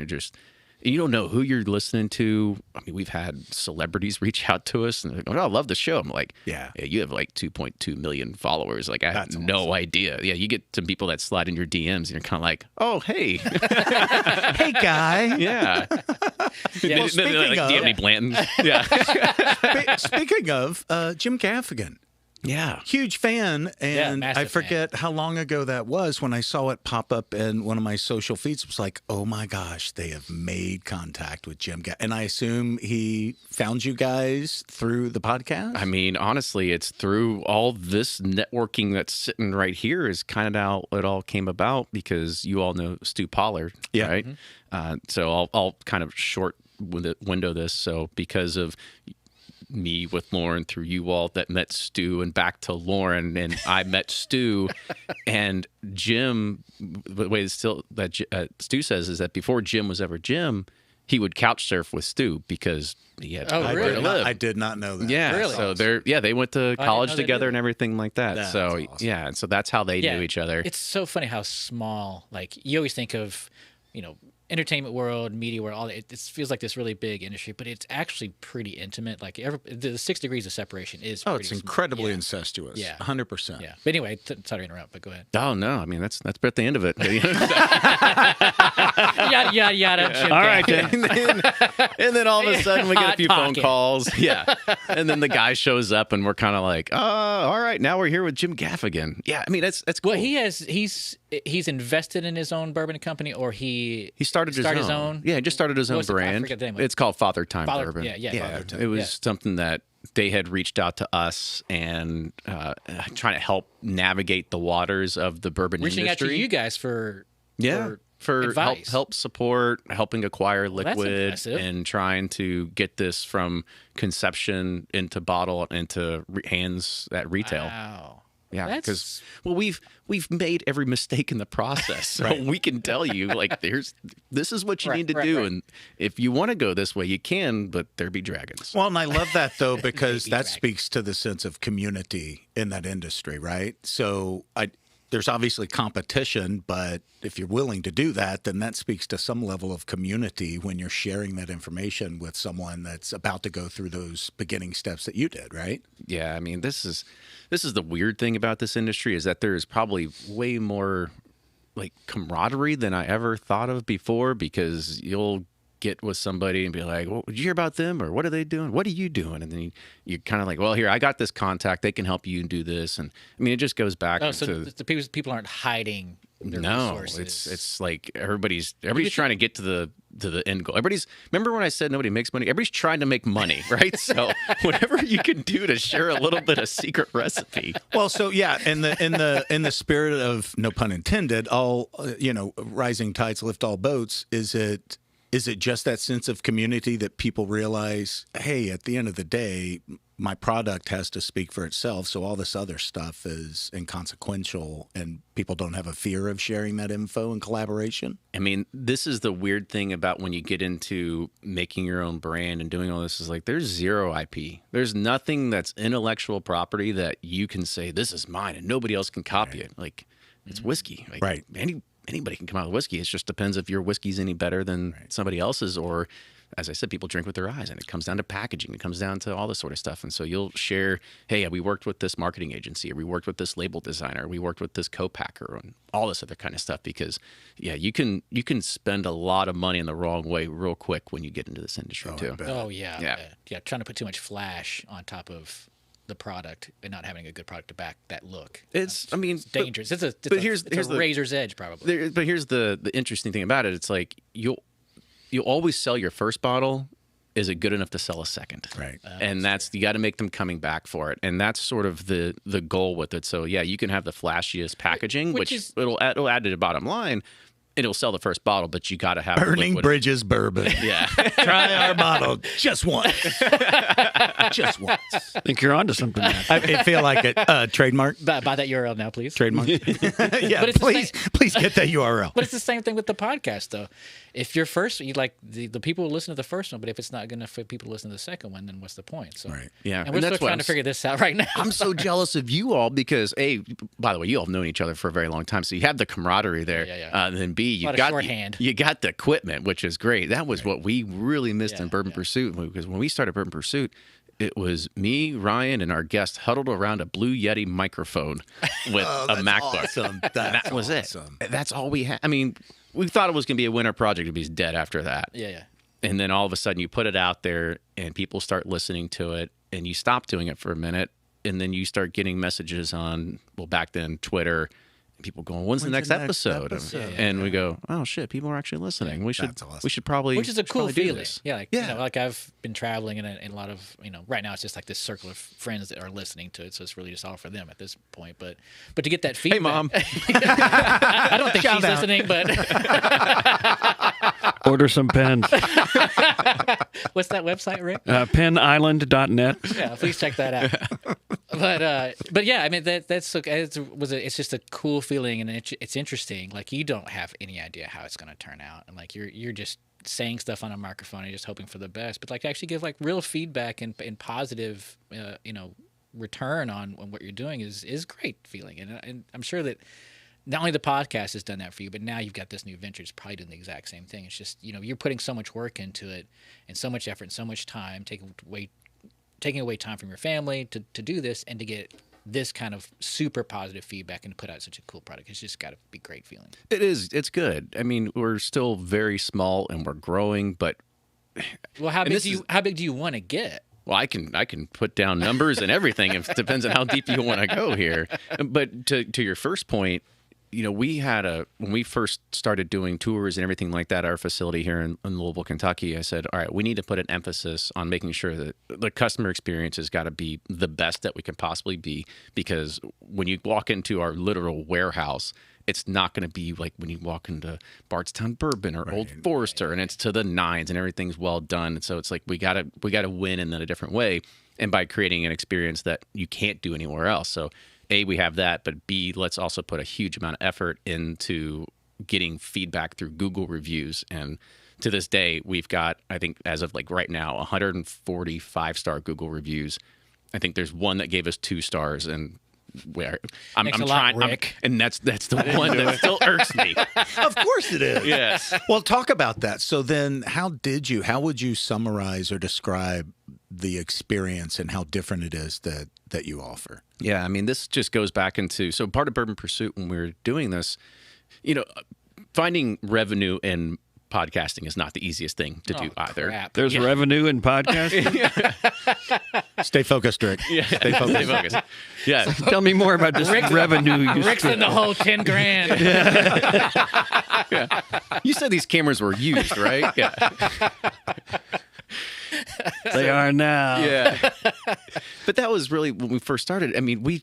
you don't know who you're listening to. I mean, we've had celebrities reach out to us and they're like, oh, I love the show. I'm like, yeah, you have like 2.2 million followers. Like, I had no idea. Yeah, you get some people that slide in your DMs and you're kind of like, oh, hey. Hey, guy. Yeah. Well, speaking like, of, do you have any Blantons? Yeah. Speaking of Jim Gaffigan. Yeah. Huge fan. And massive I forget how long ago that was when I saw it pop up in one of my social feeds. It was like, oh my gosh, they have made contact with Jim. And I assume he found you guys through the podcast? I mean, honestly, it's through all this networking that's sitting right here is kind of how it all came about, because you all know Stu Pollard, right? Mm-hmm. So I'll kind of short window this. So because of me with Lauren through you all that met Stu and back to Lauren, and I met Stu and Jim. The way Stu says is that before Jim was ever Jim, he would couch surf with Stu because he had nowhere to live. I did not know that. Yeah, really? So they went to college together and everything like that. That's so awesome. yeah, and so that's how they knew each other. It's so funny how small, like, you always think of, entertainment world, media world, all that. It feels like this really big industry, but it's actually pretty intimate. Like, the 6 degrees of separation is pretty it's small. incredibly incestuous. Yeah. 100%. Yeah. But anyway, sorry to interrupt, but go ahead. Oh no, I mean that's at the end of it. Yada, yada, yada. Jim All right, Gaffigan. and then all of a sudden we get a few phone Hot calls. Yeah, and then the guy shows up, and we're kind of like, oh, all right, now we're here with Jim Gaffigan. Yeah, I mean that's cool. Well, he's invested in his own bourbon company, or he started his own. Yeah, he just started his own brand. I forget the name. It's called Father Time Bourbon. Yeah. Father Time. It was something that they had reached out to us and trying to help navigate the waters of the bourbon Reaching industry. out to you guys for advice. help support, helping acquire liquid, that's impressive. and trying to get this from conception into bottle into hands at retail. Wow. Yeah, because we've made every mistake in the process, so we can tell you like this is what you need to do, and if you want to go this way, you can, but there be dragons. Well, and I love that though because that speaks to the sense of community in that industry, right? So there's obviously competition, but if you're willing to do that, then that speaks to some level of community when you're sharing that information with someone that's about to go through those beginning steps that you did, right? Yeah, I mean, this is the weird thing about this industry is that there is probably way more like camaraderie than I ever thought of before, because you'll get with somebody and be like, well, did you hear about them, or what are they doing? What are you doing? And then you're kind of like, well, here, I got this contact. They can help you do this. And I mean, it just goes back to the people aren't hiding their resources. It's like everybody's trying to get to the end goal. Remember when I said nobody makes money? Everybody's trying to make money, right? So whatever you can do to share a little bit of secret recipe. Well, so yeah, in the spirit of, no pun intended, all rising tides lift all boats. Is it just that sense of community that people realize, hey, at the end of the day, my product has to speak for itself, so all this other stuff is inconsequential, and people don't have a fear of sharing that info and collaboration? I mean, this is the weird thing about when you get into making your own brand and doing all this is like there's zero IP. There's nothing that's intellectual property that you can say, this is mine, and nobody else can copy it. Like, it's whiskey. Like, right. anybody can come out with whiskey. It just depends if your whiskey's any better than somebody else's, or as I said, people drink with their eyes, and it comes down to packaging. It comes down to all this sort of stuff. And so you'll share, hey, we worked with this marketing agency, or we worked with this label designer, or we worked with this co-packer, and all this other kind of stuff. Because, you can spend a lot of money in the wrong way real quick when you get into this industry too. Oh, yeah. Trying to put too much flash on top of the product and not having a good product to back that look. It's dangerous. dangerous. It's a razor's edge, probably. But here's the interesting thing about it. It's like you'll always sell your first bottle. Is it good enough to sell a second? Right. And that's you got to make them coming back for it. And that's sort of the goal with it. So yeah, you can have the flashiest packaging, which it'll add to the bottom line. It'll sell the first bottle, but you got to have Burning Bridges bourbon. Yeah. Try our bottle just once. Just once. I think you're onto something, man. I feel like it. Trademark. Buy that URL now, please. Trademark. Yeah, But it's please get that URL. But it's the same thing with the podcast, though. If you're first, you like the people will listen to the first one, but if it's not going to fit people to listen to the second one, then what's the point? So, Right. Yeah. And we're still trying to figure this out right now. I'm so jealous of you all because by the way, you all have known each other for a very long time, so you have the camaraderie there. Yeah. And then B, A lot of shorthand. you got the equipment, which is great. That was what we really missed in Bourbon Pursuit, because when we started Bourbon Pursuit, it was me, Ryan, and our guest huddled around a Blue Yeti microphone with a MacBook. Awesome. That was it. That's all we had. I mean, we thought it was going to be a winter project. It'd be dead after that. Yeah. And then all of a sudden you put it out there and people start listening to it, and you stop doing it for a minute, and then you start getting messages on, back then, Twitter. People going, when's the next episode? And we go, oh shit, people are actually listening. We should probably, which is a cool feeling. Yeah, like I've been traveling, and a lot of right now it's just like this circle of friends that are listening to it, so it's really just all for them at this point. But to get that feedback, hey mom, I don't think she's listening, but Order some pens. what's that website, Rick? Penisland.net. Yeah, please check that out. But yeah, I mean it's just a cool feeling, and it's interesting. Like, you don't have any idea how it's going to turn out, and like you're just saying stuff on a microphone and just hoping for the best. But like to actually give like real feedback and positive, return on what you're doing is great feeling, and I'm sure that not only the podcast has done that for you, but now you've got this new venture that's probably doing the exact same thing. It's just you're putting so much work into it, and so much effort, and so much time, taking away time from your family to do this, and to get this kind of super positive feedback and to put out such a cool product. It's just got to be great feeling. It is. It's good. I mean, we're still very small and we're growing, but how big do you want to get? Well, I can put down numbers and everything. It depends on how deep you want to go here. But to your first point, we had when we first started doing tours and everything like that, our facility here in Louisville, Kentucky, I said, all right, we need to put an emphasis on making sure that the customer experience has got to be the best that we can possibly be, because when you walk into our literal warehouse, it's not going to be like when you walk into Bardstown Bourbon or Old Forester, and it's to the nines and everything's well done. And so it's like we gotta win in a different way, and by creating an experience that you can't do anywhere else. So A, we have that, but B, let's also put a huge amount of effort into getting feedback through Google reviews. And to this day, we've got, I think as of like right now, 140 5-star Google reviews. I think there's one that gave us 2 stars, and I'm trying, Rick. and that's the one that still irks me. Of course it is. Yes. Well, talk about that. So then how would you summarize or describe the experience and how different it is that you offer? Yeah, I mean, this just goes back into, so part of Bourbon Pursuit when we were doing this, finding revenue in podcasting is not the easiest thing to do either. Crap. There's revenue in podcasting. Stay focused, Rick. Yeah. Stay focused. Yeah. Tell me more about this revenue. Rick's in the whole $10,000. Yeah. You said these cameras were used, right? Yeah. They are now. Yeah. But that was really when we first started. I mean, we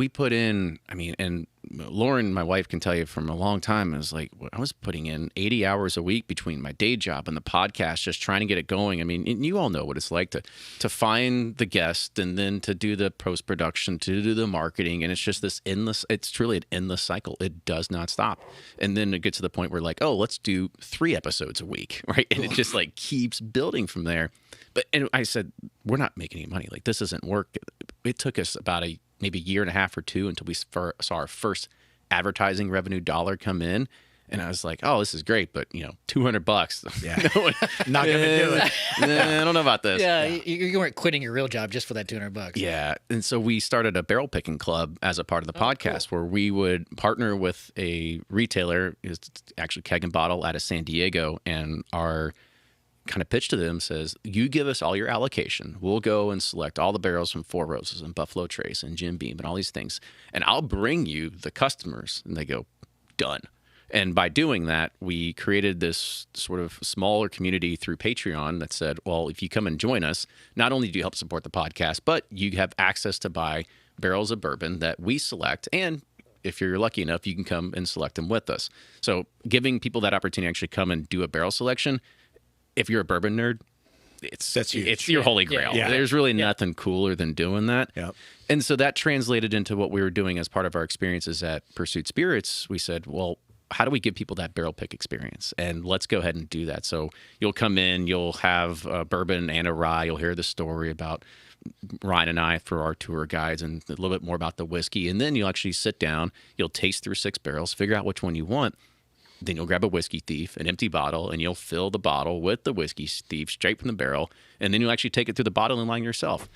put in, and Lauren, my wife, can tell you from a long time, is like, I was putting in 80 hours a week between my day job and the podcast, just trying to get it going. I mean, and you all know what it's like to find the guest and then to do the post-production, to do the marketing. And it's just it's truly an endless cycle. It does not stop. And then it gets to the point where like, oh, let's do 3 episodes a week, right? And it just like keeps building from there. And I said, we're not making any money. Like, this doesn't work. It took us about maybe a year and a half or 2 until we saw our first advertising revenue dollar come in. And I was like, oh, this is great, but $200. Yeah. Not going to do it. I don't know about this. Yeah, you weren't quitting your real job just for that $200. Yeah. And so we started a barrel picking club as a part of the podcast where we would partner with a retailer, it's actually Keg and Bottle out of San Diego, and our kind of pitch to them says, you give us all your allocation. We'll go and select all the barrels from Four Roses and Buffalo Trace and Jim Beam and all these things. And I'll bring you the customers. And they go, done. And by doing that, we created this sort of smaller community through Patreon that said, well, if you come and join us, not only do you help support the podcast, but you have access to buy barrels of bourbon that we select. And if you're lucky enough, you can come and select them with us. So giving people that opportunity to actually come and do a barrel selection, if you're a bourbon nerd, That's huge. it's your holy grail. Yeah. There's really nothing cooler than doing that. Yep. And so that translated into what we were doing as part of our experiences at Pursuit Spirits. We said, well, how do we give people that barrel pick experience? And let's go ahead and do that. So you'll come in, you'll have a bourbon and a rye. You'll hear the story about Ryan and I for our tour guides and a little bit more about the whiskey. And then you'll actually sit down, you'll taste through 6 barrels, figure out which one you want. Then you'll grab a whiskey thief, an empty bottle, and you'll fill the bottle with the whiskey thief straight from the barrel. And then you'll actually take it through the bottling line yourself.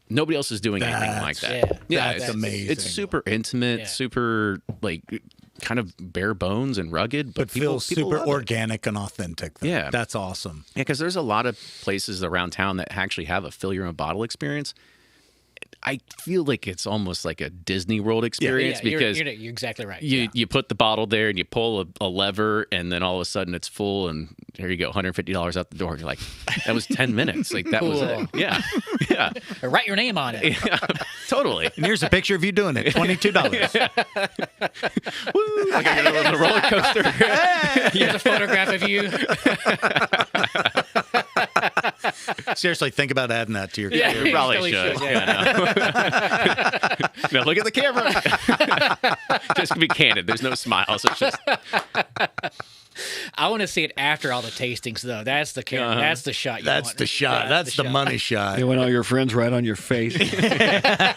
Nobody else is doing anything like that. That's it's amazing. It's super intimate, super kind of bare bones and rugged, but people feels super love it. organic and authentic. Though. Yeah. That's awesome. Yeah, because there's a lot of places around town that actually have a fill your own bottle experience. I feel like it's almost like a Disney World experience because you're exactly right. you put the bottle there and you pull a lever and then all of a sudden it's full and here you go, $150 out the door. You're like, that was 10 minutes. Like that was it. Yeah. Yeah. Or write your name on it. Yeah, totally. And here's a picture of you doing it. $22. Woo, like a roller coaster. Here's a photograph of you. Seriously, think about adding that to your Yeah. You probably should. No, look at the camera. Just to be candid, there's no smiles. It's just I want to see it after all the tastings, though. That's the camera. That's the shot. That's the shot. That's the money shot. You want all your friends right on your face with a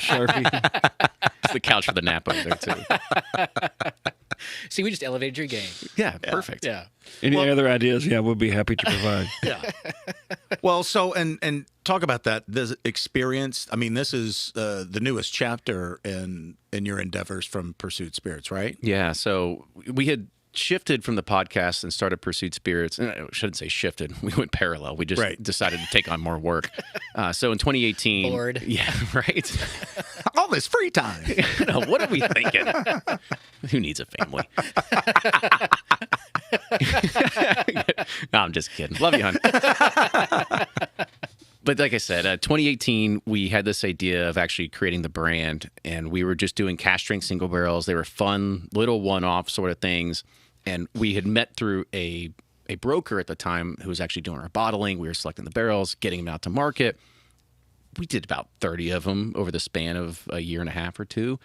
Sharpie. it's the couch for the nap over there too. See, we just elevated your game. Yeah, perfect. Yeah. Any other ideas? Yeah, we'll be happy to provide. Well, so and talk about that. This experience. I mean, this is the newest chapter in your endeavors from Pursuit Spirits, right? Yeah. So we had shifted from the podcast and started Pursuit Spirits. And I shouldn't say shifted. We went parallel. We just decided to take on more work. So in 2018. Bored. Yeah, right. All this free time. No, what are we thinking? Who needs a family? No, I'm just kidding. Love you, hon. But like I said, 2018, we had this idea of actually creating the brand, and we were just doing cask strength single barrels. They were fun, little one-off sort of things. And we had met through a broker at the time who was actually doing our bottling. We were selecting the barrels, getting them out to market. We did about 30 of them over the span of a year and a half or two.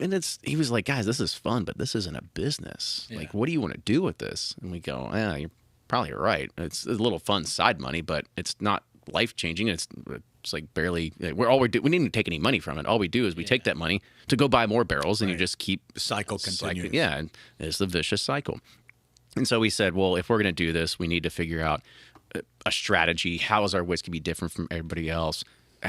And he was like, guys, this is fun, but this isn't a business. Yeah. Like, what do you want to do with this? And we go, you're probably right. It's a little fun side money, but it's not life-changing. It's like barely, we didn't even take any money from it. All we do is we take that money to go buy more barrels, and you just keep The cycle continues. Yeah, and it's the vicious cycle. And so we said, well, if we're going to do this, we need to figure out a strategy. How is our whiskey be different from everybody else?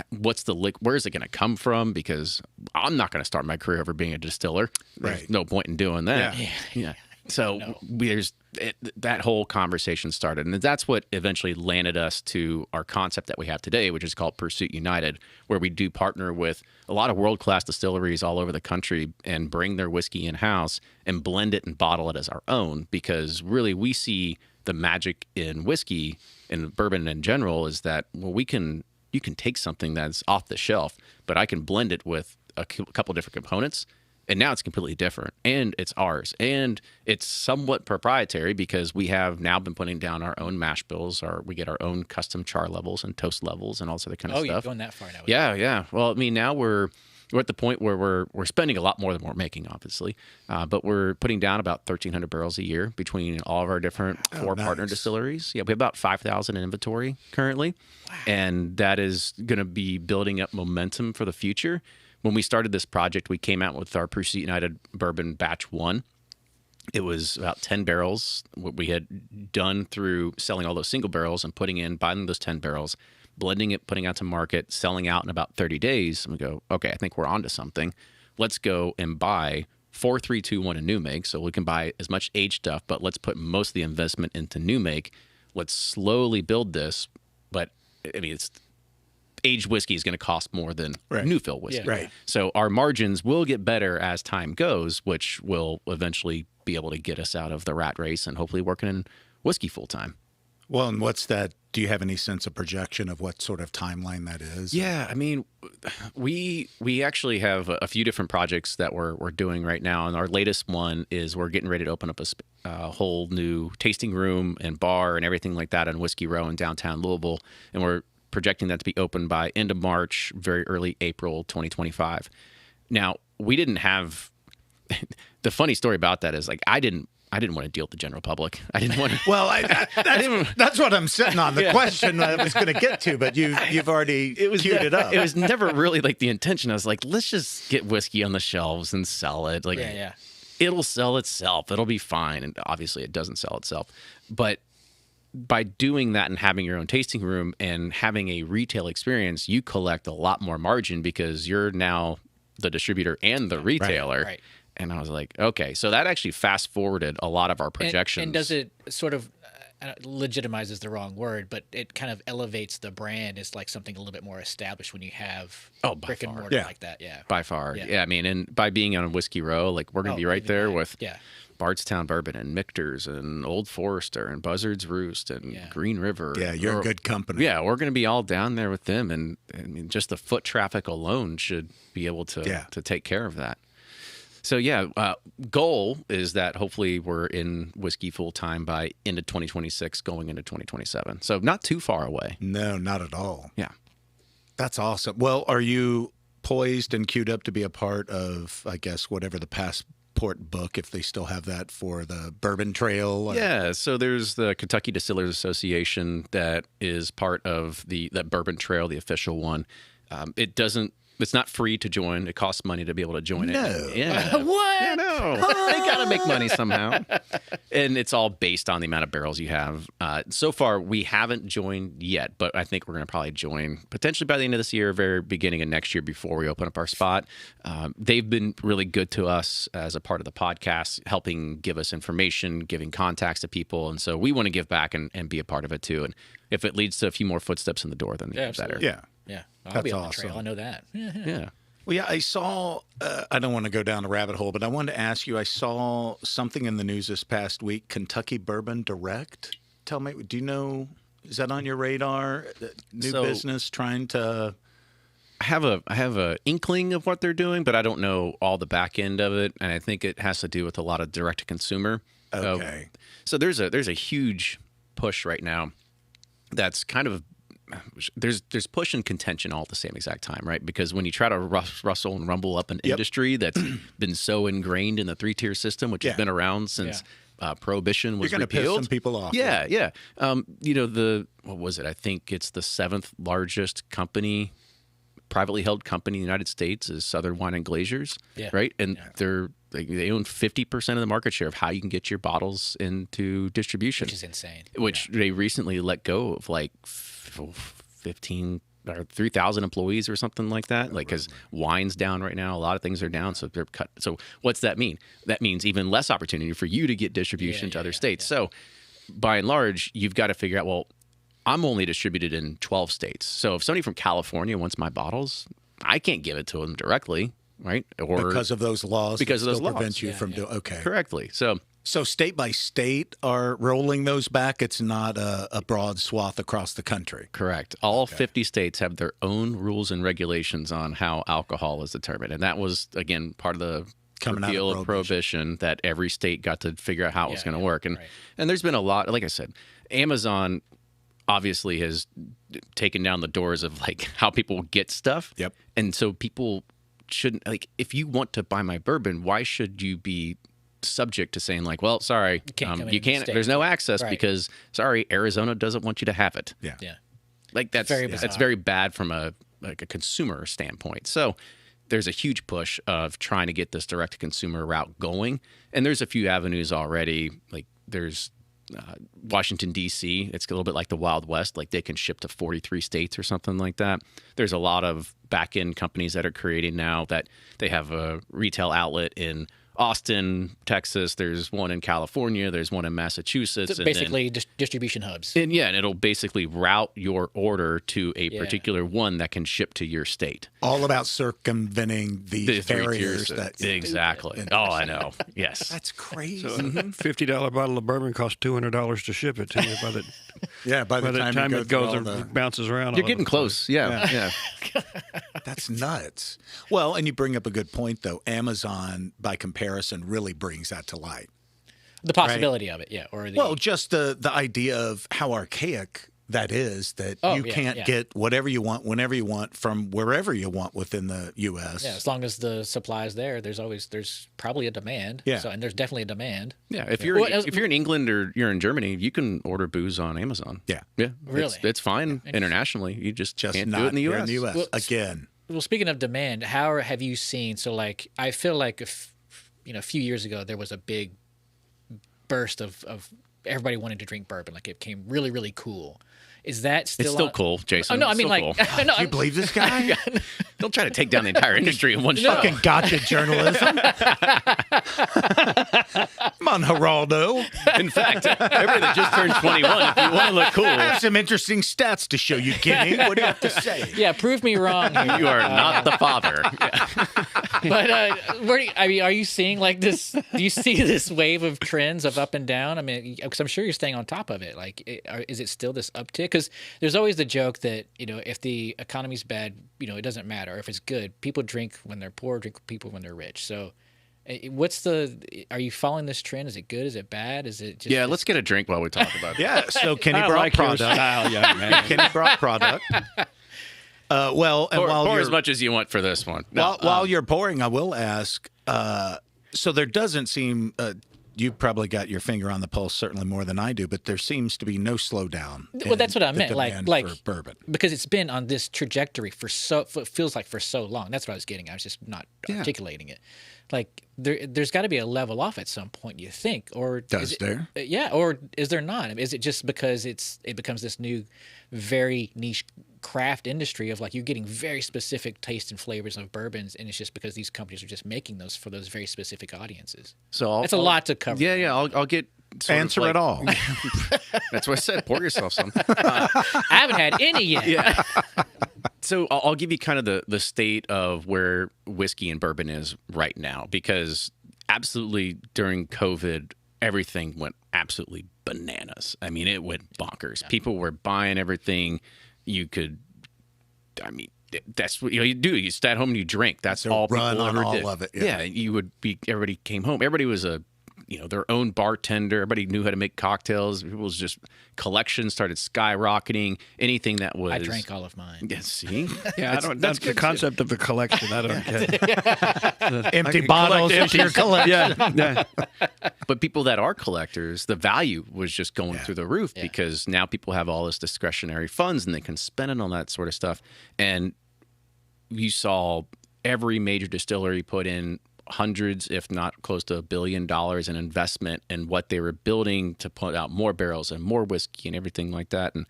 What's the where is it going to come from? Because I'm not going to start my career over being a distiller. There's no point in doing that. Yeah. So that whole conversation started, and that's what eventually landed us to our concept that we have today, which is called Pursuit United, where we do partner with a lot of world-class distilleries all over the country and bring their whiskey in-house and blend it and bottle it as our own, because really we see the magic in whiskey and bourbon in general is that, well, you can take something that's off the shelf, but I can blend it with a couple different components, and now it's completely different, and it's ours, and it's somewhat proprietary because we have now been putting down our own mash bills, we get our own custom char levels and toast levels and all this other kind of stuff. Oh, you're going that far now. Yeah. Well, I mean, now we're at the point where we're spending a lot more than we're making, obviously, but we're putting down about 1,300 barrels a year between all of our different four partner distilleries. Yeah, we have about 5,000 in inventory currently, and that is going to be building up momentum for the future. When we started this project, we came out with our Pursuit United Bourbon Batch 1, It was about 10 barrels, what we had done through selling all those single barrels and buying those 10 barrels, blending it, putting out to market, selling out in about 30 days. And we go, okay, I think we're onto something. Let's go and buy 4, 3, 2, 1 in new make. So we can buy as much aged stuff, but let's put most of the investment into new make. Let's slowly build this. But I mean, aged whiskey is going to cost more than new fill whiskey. Yeah. Right. So our margins will get better as time goes, which will eventually be able to get us out of the rat race and hopefully working in whiskey full time. Well, and what's that? Do you have any sense of projection of what sort of timeline that is? Yeah, I mean, we actually have a few different projects that we're doing right now, and our latest one is we're getting ready to open up a whole new tasting room and bar and everything like that on Whiskey Row in downtown Louisville, and we're projecting that to be open by end of March, very early April 2025. Now, we didn't have the funny story about that is like I didn't want to deal with the general public. I didn't want to. Well, that's what I'm sitting on. The question I was going to get to, but you've already queued it up. It was never really like the intention. I was like, let's just get whiskey on the shelves and sell it. Like, it'll sell itself. It'll be fine. And obviously, it doesn't sell itself. But by doing that and having your own tasting room and having a retail experience, you collect a lot more margin because you're now the distributor and the retailer. Right. And I was like, okay, so that actually fast forwarded a lot of our projections. And does it sort of legitimizes the wrong word, but it kind of elevates the brand as like something a little bit more established when you have brick and mortar like that. Yeah, by far. Yeah, I mean, and by being on Whiskey Row, like we're going to be right there with Bardstown Bourbon and Michter's and Old Forester and Buzzard's Roost and Green River. Yeah, you're in good company. Yeah, we're going to be all down there with them, and I mean, just the foot traffic alone should be able to take care of that. So goal is that hopefully we're in whiskey full time by end of 2026, going into 2027. So not too far away. No, not at all. Yeah, that's awesome. Well, are you poised and queued up to be a part of, I guess, whatever the passport book, if they still have that for the Bourbon Trail? Yeah. So there's the Kentucky Distillers Association that is part of that Bourbon Trail, the official one. It's not free to join. It costs money to be able to join it. Yeah. What? Yeah, no. They got to make money somehow. And it's all based on the amount of barrels you have. So far, we haven't joined yet, but I think we're going to probably join potentially by the end of this year, very beginning of next year before we open up our spot. They've been really good to us as a part of the podcast, helping give us information, giving contacts to people. And so we want to give back and be a part of it too. And if it leads to a few more footsteps in the door, then the better. Yeah. Yeah, I'll That's be on the awesome. trail. I know that. Yeah. Well, yeah, I saw, I don't want to go down the rabbit hole, but I wanted to ask you, I saw something in the news this past week, Kentucky Bourbon Direct. Tell me, do you know, is that on your radar? New business trying to... I have a inkling of what they're doing, but I don't know all the back end of it, and I think it has to do with a lot of direct to consumer. Okay. So there's a huge push right now that's kind of there's push and contention all at the same exact time, right? Because when you try to rustle and rumble up an industry that's been so ingrained in the 3-tier system, which has been around since Prohibition was You're going to repealed. piss some people off. Yeah. What was it? I think it's the 7th largest company, privately held company in the United States is Southern Wine and Glaciers, right? And they own 50% of the market share of how you can get your bottles into distribution, Which is insane. Which they recently let go of, like 15 or 3,000 employees or something like that. Like, because wine's down right now, a lot of things are down, so they're cut. So what's that mean? That means even less opportunity for you to get distribution to other states. So by and large, you've got to figure out, well, I'm only distributed in 12 states. So if somebody from California wants my bottles, I can't give it to them directly, right? Or because of those laws. Because of those laws. Prevent you from doing. Okay. Correctly. So state by state are rolling those back. It's not a broad swath across the country. Correct. All 50 states have their own rules and regulations on how alcohol is determined. And that was, again, part of the repeal of Prohibition, that every state got to figure out how it was going to work. And there's been a lot, like I said, Amazon obviously has taken down the doors of like how people get stuff. Yep. And so people shouldn't, like, if you want to buy my bourbon, why should you be subject to saying like, well, sorry, you can't, there's no access because, sorry, Arizona doesn't want you to have it. Yeah. Like that's very bad from a consumer standpoint. So there's a huge push of trying to get this direct to consumer route going, and there's a few avenues already. Like there's Washington, D.C. It's a little bit like the Wild West. Like they can ship to 43 states or something like that. There's a lot of back-end companies that are creating now that they have a retail outlet in Austin, Texas. There's one in California. There's one in Massachusetts. So basically, distribution hubs. And it'll basically route your order to a particular one that can ship to your state. All about circumventing the barriers that exactly. Oh, I know. Yes, that's crazy. So a $50 bottle of bourbon costs $200 to ship it to you. By the time it goes and bounces around, you're getting close. Yeah. That's nuts. Well, and you bring up a good point, though. Amazon, by comparison, really brings that to light. The possibility of it, Or just the idea of how archaic that is, that you can't get whatever you want, whenever you want, from wherever you want within the U.S. Yeah, as long as the supply is there, there's probably a demand. Yeah. And there's definitely a demand. Yeah, if you're in England or you're in Germany, you can order booze on Amazon. Yeah. Really? Oh, It's fine internationally. You just can't not do it in the here U.S. in the U.S. Well, Again. Well, speaking of demand, how have you seen? So, like, I feel like a few years ago there was a big burst of everybody wanting to drink bourbon. Like, it became really, really cool. Is that still? It's still cool, Jason. Oh no, I It's mean still like, cool. no, Do you believe this guy? Don't try to take down the entire industry in one shot. Fucking gotcha journalism. Come on, Geraldo. In fact, everybody that just turned 21, if you want to look cool, I have some interesting stats to show you, Kenny. What do you have to say? yeah, prove me wrong here. you are not the father. But are you seeing like this? Do you see this wave of trends of up and down? I mean, because I'm sure you're staying on top of it. Like, is it still this uptick? Because there's always the joke that if the economy's bad, it doesn't matter. If it's good, people drink when they're poor, drink people when they're rich. So, are you following this trend? Is it good? Is it bad? Is it just? Yeah, let's get a drink while we talk about it. Yeah, so Kenny I brought like your product. style, young man. Kenny brought product. While Pour you're as much as you want for this one. while you're pouring, I will ask. So there doesn't seem. You've probably got your finger on the pulse, certainly more than I do, but there seems to be no slowdown. Well, that's what I meant. Like for bourbon, because it's been on this trajectory for it feels like for so long. That's what I was getting. I was just not articulating it. Like there's got to be a level off at some point, you think, or there? Yeah, or is there not? Is it just because it becomes this new, very niche craft industry of like you're getting very specific taste and flavors of bourbons, and it's just because these companies are just making those for those very specific audiences. So that's a lot to cover. Yeah. I'll get answer it all. That's what I said. Pour yourself some. I haven't had any yet. Yeah. So I'll give you kind of the state of where whiskey and bourbon is right now, because absolutely during COVID, everything went absolutely bananas. I mean, it went bonkers. People were buying everything you could. I mean, that's what you do. You stay at home and you drink. That's all people ever did. All of it. Yeah, you would be. Everybody came home. Everybody was their own bartender. Everybody knew how to make cocktails. People's just collections started skyrocketing. Anything that was. I drank all of mine. Yeah, see? Yeah, that's the concept of the collection. I don't get. Empty bottles is your collection. Yeah. But people that are collectors, the value was just going through the roof because now people have all this discretionary funds and they can spend it on that sort of stuff. And you saw every major distillery put in hundreds, if not close to $1 billion in investment in what they were building to put out more barrels and more whiskey and everything like that. And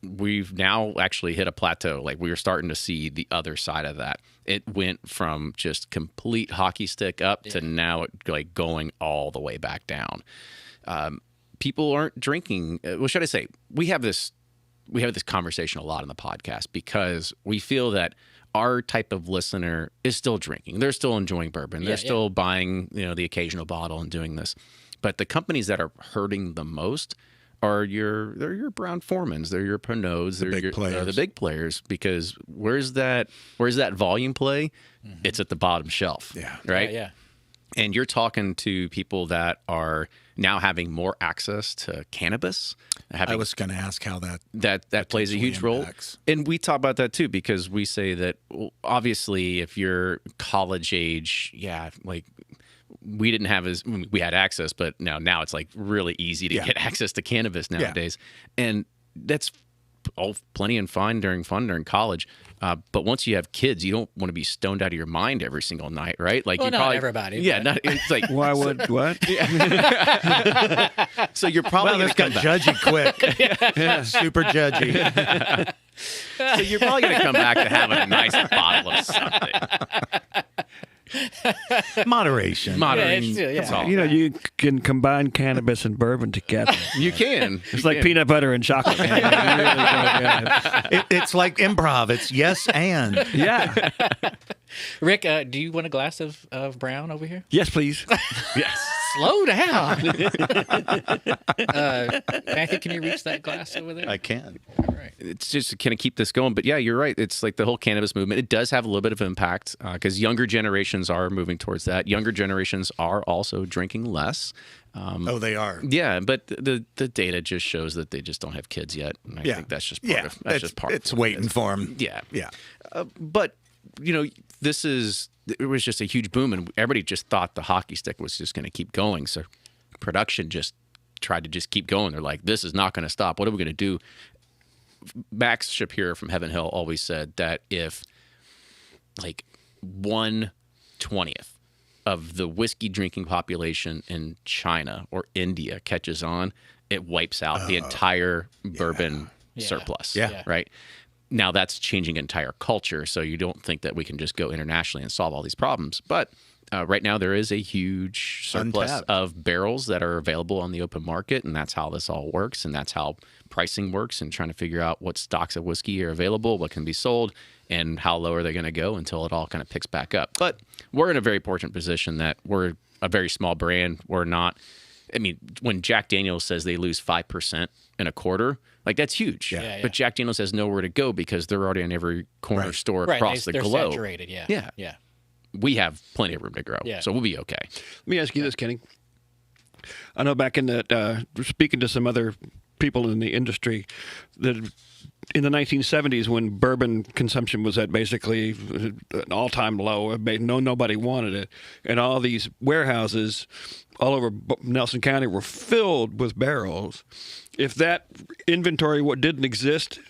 we've now actually hit a plateau. Like we were starting to see the other side of that. It went from just complete hockey stick up to now like going all the way back down. People aren't drinking. What should I say? We have this conversation a lot on the podcast because we feel that our type of listener is still drinking. They're still enjoying bourbon. They're still buying, the occasional bottle and doing this. But the companies that are hurting the most are your Brown-Formans, they're your Pernod's, they're the big players. Because where's that volume play? Mm-hmm. It's at the bottom shelf. Yeah. Right? Yeah. And you're talking to people that are now having more access to cannabis. I was going to ask how that plays a huge role. And we talk about that too, because we say that obviously if you're college age, like we didn't have we had access, but now it's like really easy to get access to cannabis nowadays. And that's all plenty and fun during college. But once you have kids, you don't want to be stoned out of your mind every single night, right? Like, Well, you not probably, everybody, Yeah, but- not, it's like Why would what? so you're probably Well, gonna this got come back. judgy quick. Super judgy. So you're probably gonna come back to having a nice bottle of something. Moderation. Moderating. Yeah, That's all. You know, you can combine cannabis and bourbon together. You can. It's like peanut butter and chocolate. Man. It's like improv. It's yes and. Yeah. Rick, do you want a glass of brown over here? Yes, please. Yes. Slow down. Matthew, can you reach that glass over there? I can. All right. It's just to kind of keep this going. But yeah, you're right. It's like the whole cannabis movement. It does have a little bit of impact because younger generations are moving towards that. Younger generations are also drinking less. Oh, they are. Yeah, but the data just shows that they just don't have kids yet. And I think that's just part of that's just part It's of what it waiting is. for them. Yeah. Yeah. But, you know, it was just a huge boom, and everybody just thought the hockey stick was just going to keep going. So production just tried to just keep going. They're like, this is not going to stop. What are we going to do? Max Shapiro from Heaven Hill always said that if like 1/20th of the whiskey drinking population in China or India catches on, it wipes out the entire bourbon surplus. Yeah. Right. Now that's changing entire culture. So you don't think that we can just go internationally and solve all these problems. But right now there is a huge surplus Untapped. of barrels that are available on the open market. And that's how this all works. And that's how pricing works, and trying to figure out what stocks of whiskey are available, what can be sold, and how low are they going to go until it all kind of picks back up. But we're in a very fortunate position that we're a very small brand. We're not, I mean, when Jack Daniels says they lose 5% in a quarter, like that's huge. Yeah, yeah. But Jack Daniels has nowhere to go because they're already in every corner Right. store Right. across the They're globe. saturated. Yeah. Yeah. Yeah. We have plenty of room to grow. Yeah. So we'll be okay. Let me ask you this, Kenny. I know back in that, speaking to some other people in the industry, that in the 1970s when bourbon consumption was at basically an all-time low, nobody wanted it, and all these warehouses all over Nelson County were filled with barrels. If that inventory didn't exist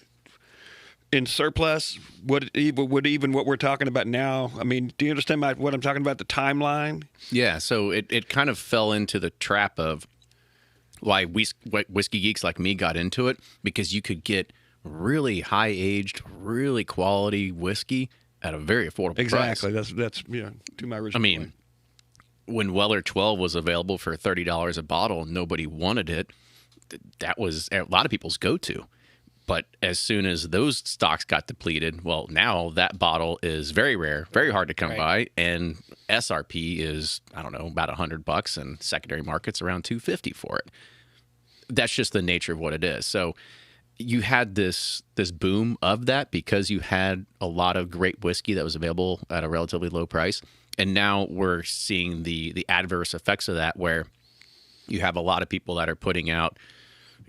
in surplus, would even what we're talking about now? I mean, do you understand what I'm talking about? The timeline. Yeah. So it kind of fell into the trap of why whiskey geeks like me got into it, because you could get really high aged, really quality whiskey at a very affordable price. Exactly. That's to my original. I mean, point. when Weller 12 was available for $30 a bottle, nobody wanted it. That was a lot of people's go-to. But as soon as those stocks got depleted, well, now that bottle is very rare, very hard to come by, and SRP is, I don't know, about $100, and secondary market's around $250 for it. That's just the nature of what it is. So you had this boom of that because you had a lot of great whiskey that was available at a relatively low price, and now we're seeing the adverse effects of that, where you have a lot of people that are putting out,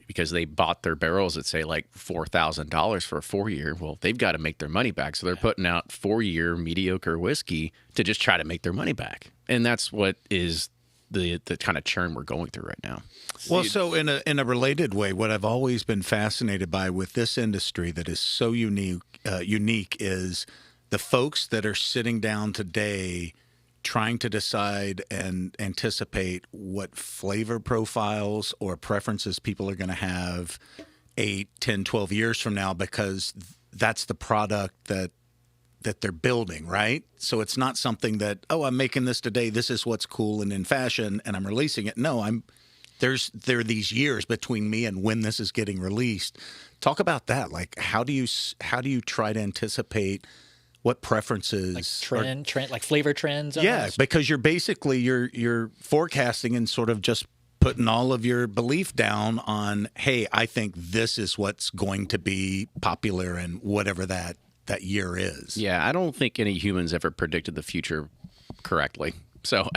because they bought their barrels at, say, like $4,000 for a 4-year. Well, they've got to make their money back. So they're putting out 4-year mediocre whiskey to just try to make their money back. And that's what is the kind of churn we're going through right now. Well, so in a related way, what I've always been fascinated by with this industry that is so unique is the folks that are sitting down today trying to decide and anticipate what flavor profiles or preferences people are going to have 8, 10, 12 years from now, because that's the product that they're building, right? So it's not something that, oh, I'm making this today, this is what's cool and in fashion, and I'm releasing it. No, there are these years between me and when this is getting released. Talk about that. Like, how do you try to anticipate what preferences, like trend, like flavor trends? Yeah, almost? because you're forecasting and sort of just putting all of your belief down on, hey, I think this is what's going to be popular in whatever that year is. Yeah, I don't think any humans ever predicted the future correctly. So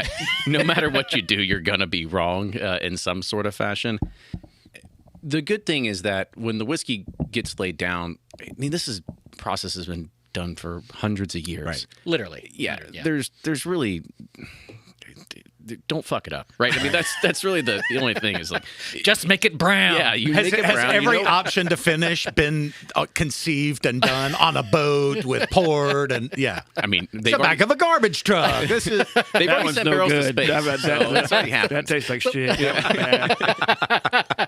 no matter what you do, you're going to be wrong in some sort of fashion. The good thing is that when the whiskey gets laid down, I mean, process has been done for hundreds of years. Right. Literally. Yeah, there's really don't fuck it up, right? I mean, that's really the only thing is like, Just make it brown. yeah, you Has, make it has brown. every you know? option to finish been conceived and done on a boat with poured and I mean, the they've back of a garbage truck. This is they've That already one's sent no barrels to good. space. So it's already happened. That tastes like shit. Yeah.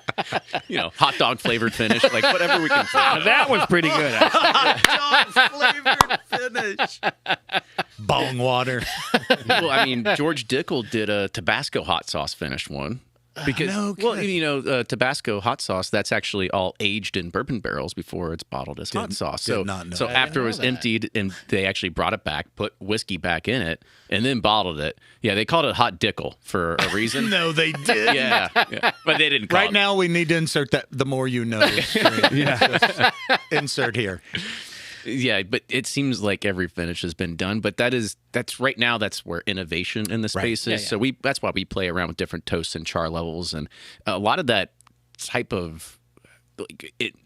You know, hot dog flavored finish, like whatever we can find. That one's pretty good. flavored finish. Bong water. Well, I mean, George Dickel did a Tabasco hot sauce finished one. Because, no well, kidding. you know, Tabasco hot sauce, that's actually all aged in bourbon barrels before it's bottled as hot sauce. did So, not know so that. after it know was that. emptied and they actually brought it back, put whiskey back in it, and then bottled it. Yeah, they called it hot Dickel for a reason. No, they did. Yeah, but they didn't call Right it. now, we need to insert that the more you know. Insert here. Yeah, but it seems like every finish has been done. But that's right now. That's where innovation in the space is. Yeah. So that's why we play around with different toasts and char levels, and a lot of that type of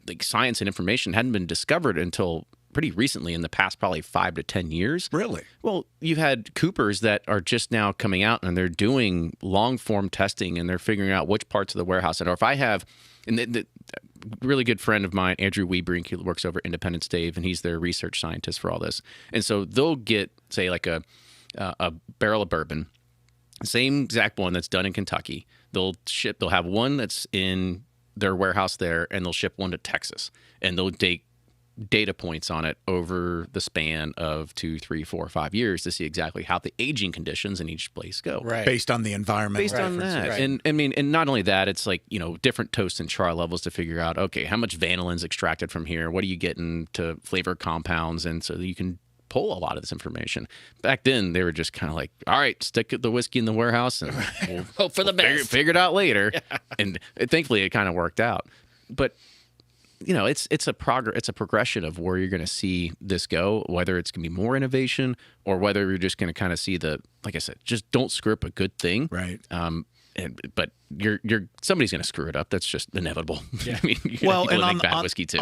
like science and information hadn't been discovered until pretty recently, in the past probably 5 to 10 years. Really? Well, you've had coopers that are just now coming out and they're doing long form testing and they're figuring out which parts of the warehouse. And or if I have, and the really good friend of mine, Andrew Webrink, he works over at Independence Dave, and he's their research scientist for all this. And so they'll get, say, like a barrel of bourbon, same exact one that's done in Kentucky. They'll have one that's in their warehouse there, and they'll ship one to Texas, and they'll take data points on it over the span of 2, 3, 4, 5 years to see exactly how the aging conditions in each place go. Right. Based on the environment. Based on that. Right. And I mean, and not only that, it's like, you know, different toast and char levels to figure out, okay, how much vanillin's extracted from here? What are you getting to flavor compounds? And so you can pull a lot of this information. Back then, they were just kind of like, all right, stick the whiskey in the warehouse and we'll Hope for the best. figure it out later. And thankfully, it kind of worked out. But you know, it's a progression of where you're going to see this go, whether it's going to be more innovation or whether you're just going to kind of see like I said, just don't screw up a good thing. Right. But somebody's going to screw it up. That's just inevitable. Yeah. I mean, Well, people and make bad whiskey too.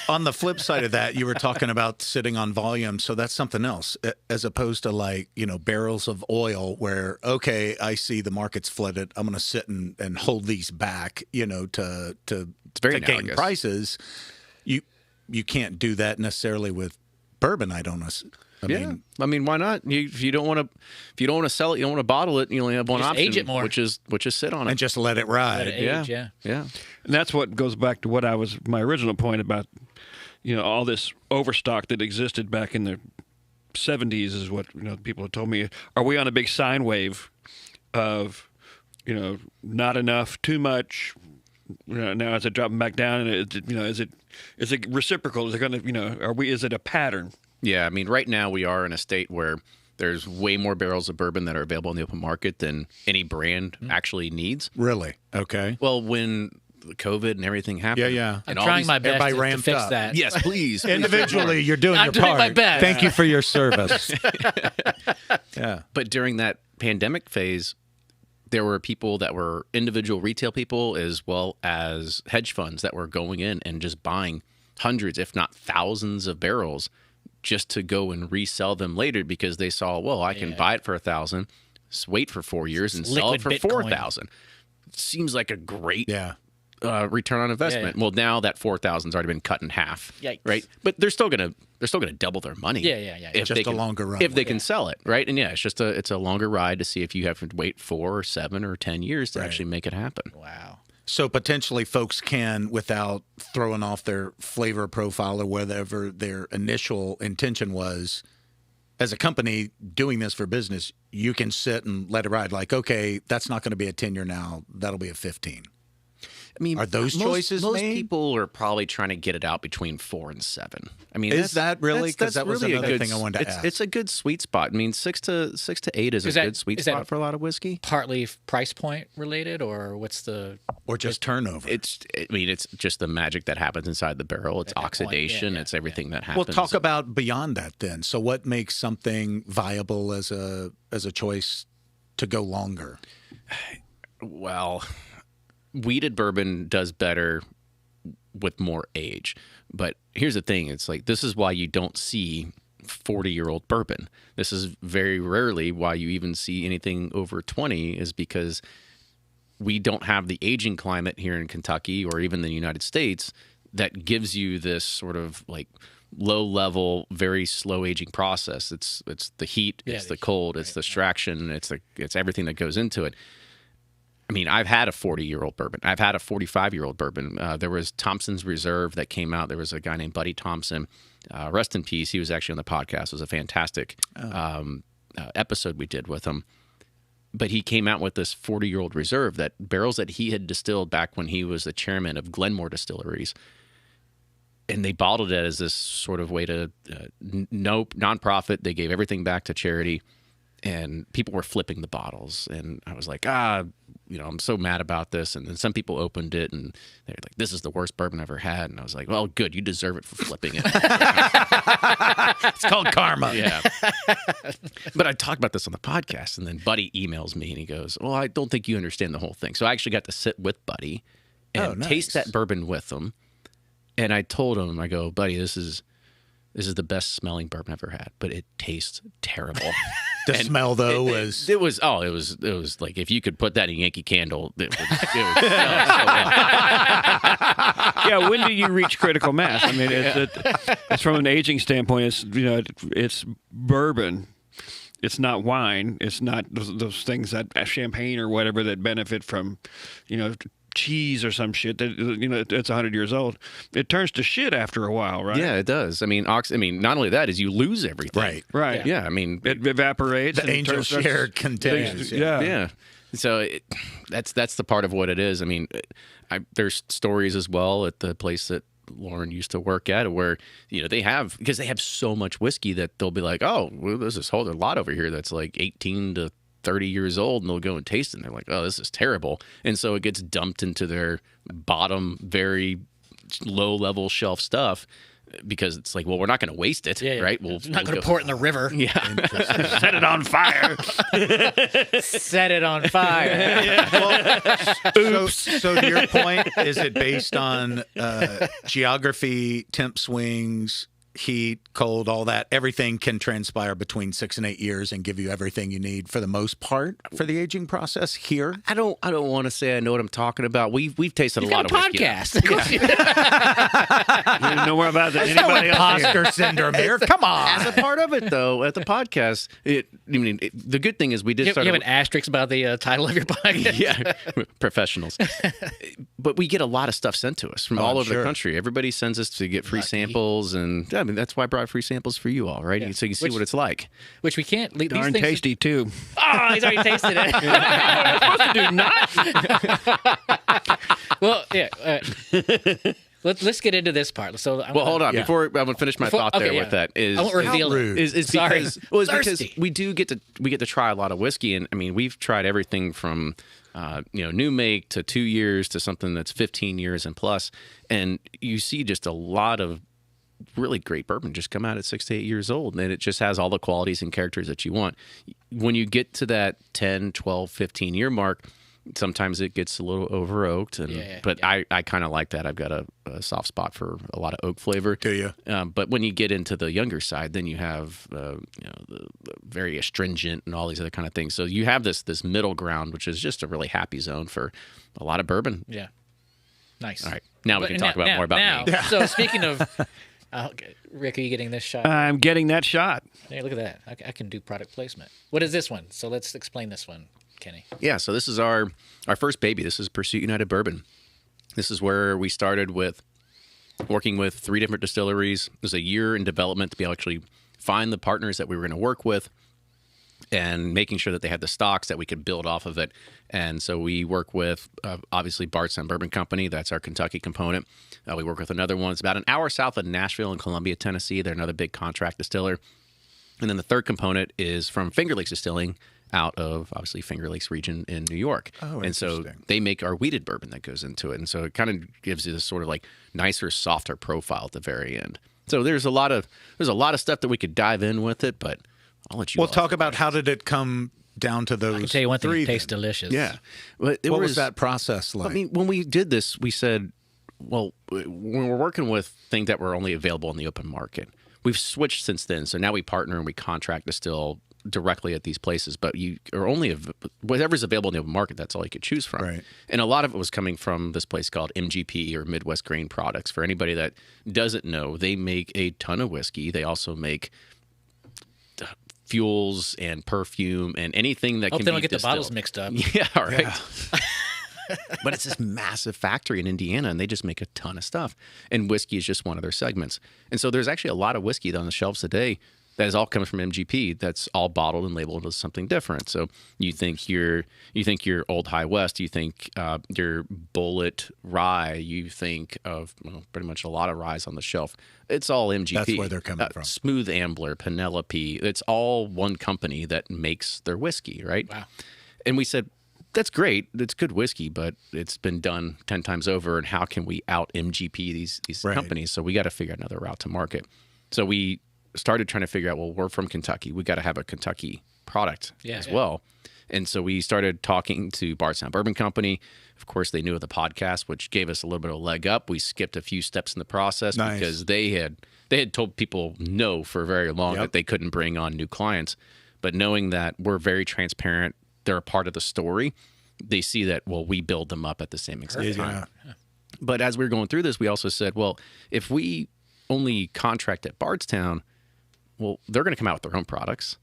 on the flip side of that, you were talking about sitting on volume, so that's something else, as opposed to like, you know, barrels of oil where, okay, I see the market's flooded, I'm going to sit and hold these back, you know, to very gain analogous. prices. You can't do that necessarily with bourbon. I mean, why not? If you don't want to sell it, you don't want to bottle it. You only have one Just option, age it more. which is sit on it. and just let it ride. Let it age, yeah. Yeah. And that's what goes back to what my original point about, you know, all this overstock that existed back in the 70s is what, you know, people have told me. Are we on a big sine wave of, you know, not enough, too much? You know, now is it dropping back down? And is it reciprocal? Is it going to, you know, is it a pattern? Yeah, I mean, right now we are in a state where there's way more barrels of bourbon that are available in the open market than any brand actually needs. Really? Okay. Well, when COVID and everything happened, Yeah. I'm and all trying these- my best everybody to ramped fix up. that. Yes, please. Individually, you're doing I'm your doing part. my best. Thank you for your service. Yeah. But during that pandemic phase, there were people that were individual retail people as well as hedge funds that were going in and just buying hundreds, if not thousands of barrels just to go and resell them later because they saw, well, I can buy it for $1,000, wait for 4 years and sell it for Liquid Bitcoin. $4,000. Seems like a great Yeah. return on investment. Yeah. Well, now that 4,000's already been cut in half, Yikes. right? But they're still gonna double their money. Yeah. If Just they a can, longer run. if they can sell it, right? And yeah, it's a longer ride to see if you have to wait 4 or 7 or 10 years to actually make it happen. Wow. So potentially folks can, without throwing off their flavor profile or whatever their initial intention was, as a company doing this for business, you can sit and let it ride. Like, okay, that's not going to be a 10-year now. That'll be a 15. I mean, Are those most- choices most made? people are probably trying to get it out between 4 and 7. I mean, Is that really? 'Cause that was really a another good- thing I wanted to ask. It's a good sweet spot. I mean, 6 to 8 is a good sweet is that- spot for a lot of whiskey. Partly price point related, or what's the? Or just turnover. It's just the magic that happens inside the barrel. It's At that point, oxidation. yeah, It's everything that Well, happens. talk about beyond that then. So what makes something viable as a choice to go longer? Well, weeded bourbon does better with more age. But here's the thing. It's like, this is why you don't see 40-year-old bourbon. This is very rarely why you even see anything over 20 is because we don't have the aging climate here in Kentucky or even the United States that gives you this sort of like low level, very slow aging process. It's the heat, it's the cold, it's the extraction, it's everything that goes into it. I mean, I've had a 40-year-old bourbon. I've had a 45-year-old bourbon. There was Thompson's Reserve that came out. There was a guy named Buddy Thompson. Rest in peace. He was actually on the podcast. It was a fantastic episode we did with him. But he came out with this 40-year-old reserve, that barrels that he had distilled back when he was the chairman of Glenmore Distilleries. And they bottled it as this sort of way to, nonprofit. They gave everything back to charity. And people were flipping the bottles. And I was like, I'm so mad about this. And then some people opened it and they're like, this is the worst bourbon I've ever had. And I was like, well, good. You deserve it for flipping it. It's called karma. Yeah. But I talked about this on the podcast, and then Buddy emails me and he goes, well, I don't think you understand the whole thing. So I actually got to sit with Buddy and taste that bourbon with him. And I told him, I go, Buddy, this is the best smelling bourbon I've ever had, but it tastes terrible. The smell though was it was like if you could put that in a Yankee Candle, it would smell so well. Yeah, when do you reach critical mass? I mean, it's from an aging standpoint. It's bourbon. It's not wine. It's not those things that champagne or whatever that benefit from, cheese or some shit that it's 100 years old. It turns to shit after a while, right? Yeah, it does. I mean, not only that is you lose everything. Right. Yeah, I mean, it evaporates. The angel share contains. Yeah. So that's the part of what it is. I mean, there's stories as well at the place that Lauren used to work at where they have so much whiskey that they'll be like, oh, well, there's this whole lot over here that's like 18 to 30 years old, and they'll go and taste it and they're like, oh, this is terrible. And so it gets dumped into their bottom, very low level shelf stuff because it's like, well, we're not going to waste it, right? We're not going to pour it in the river. Yeah. Set it on fire. Set it on fire. So to your point, is it based on geography, temp swings, heat, cold, all that? Everything can transpire between 6 and 8 years and give you everything you need for the most part for the aging process here. I don't want to say I know what I'm talking about. We've tasted a lot of whiskey. Podcast. You know more about that than anybody else. Imposter syndrome here. Come on. As a part of it, though, at the podcast, the good thing is we did start. You have an asterisk about the title of your podcast. Yeah, professionals. But we get a lot of stuff sent to us from all over the country. Everybody sends us to get free samples, and I mean that's why I brought free samples for you all, right? Yeah. So you can see what it's like. Which we can't. Darn tasty too. Oh, he's already tasted it. Supposed to do not. Well, yeah. Let's get into this part. So, hold on. Before I'm gonna finish my thought there with that is I won't reveal it. Is because because we get to try a lot of whiskey, and I mean we've tried everything from new make to 2 years to something that's 15 years and plus, and you see just a lot of really great bourbon just come out at 6 to 8 years old, and it just has all the qualities and characters that you want. When you get to that 10, 12, 15 year mark, sometimes it gets a little over oaked, but I kind of like that. I've got a soft spot for a lot of oak flavor. Do you? But when you get into the younger side, then you have the very astringent and all these other kind of things. So you have this middle ground, which is just a really happy zone for a lot of bourbon. Yeah. Nice. All right. Now we can talk more about me. So speaking of... Rick, are you getting this shot? I'm getting that shot. Hey, look at that. I can do product placement. What is this one? So let's explain this one, Kenny. Yeah, so this is our first baby. This is Pursuit United Bourbon. This is where we started with working with 3 different distilleries. It was a year in development to be able to actually find the partners that we were going to work with and making sure that they had the stocks that we could build off of it. And so we work with, obviously, Bardstown Bourbon Company. That's our Kentucky component. We work with another one. It's about an hour south of Nashville in Columbia, Tennessee. They're another big contract distiller. And then the third component is from Finger Lakes Distilling out of, obviously, Finger Lakes region in New York. Oh, and so they make our wheated bourbon that goes into it. And so it kind of gives you this sort of like nicer, softer profile at the very end. So there's a lot of stuff that we could dive in with it, but I'll let you. We'll talk about how did it come down to those. I can tell you one thing, it tastes then. delicious. Yeah. What was that process like? I mean, when we did this, we said, well, when we're working with things that were only available in the open market, We've switched since then. So now we partner and we contract distill directly at these places, but you are only whatever's available in the open market. That's all you could choose from. Right. And a lot of it was coming from this place called MGP, or Midwest Grain Products. For anybody that doesn't know, they make a ton of whiskey. They also make fuels and perfume and anything that can They be don't get distilled. the bottles mixed up. Yeah, right. But it's this massive factory in Indiana, and they just make a ton of stuff. And whiskey is just one of their segments. And so there's actually a lot of whiskey on the shelves today that is all coming from MGP. That's all bottled and labeled as something different. So you think your Old High West, you think your Bullet Rye, you think of pretty much a lot of ryes on the shelf. It's all MGP. That's where they're coming from. Smooth Ambler, Penelope. It's all one company that makes their whiskey, right? Wow. And we said, that's great. It's good whiskey, but it's been done 10 times over. And how can we out MGP these Right. companies? So we got to figure out another route to market. So we started trying to figure out, well, we're from Kentucky. We got to have a Kentucky product as well. And so we started talking to Bardstown Bourbon Company. Of course, they knew of the podcast, which gave us a little bit of a leg up. We skipped a few steps in the process because they had told people no for very long that they couldn't bring on new clients. But knowing that we're very transparent, they're a part of the story, they see that, well, we build them up at the same exact time. Yeah. But as we were going through this, we also said, well, if we only contract at Bardstown, well, they're going to come out with their own products,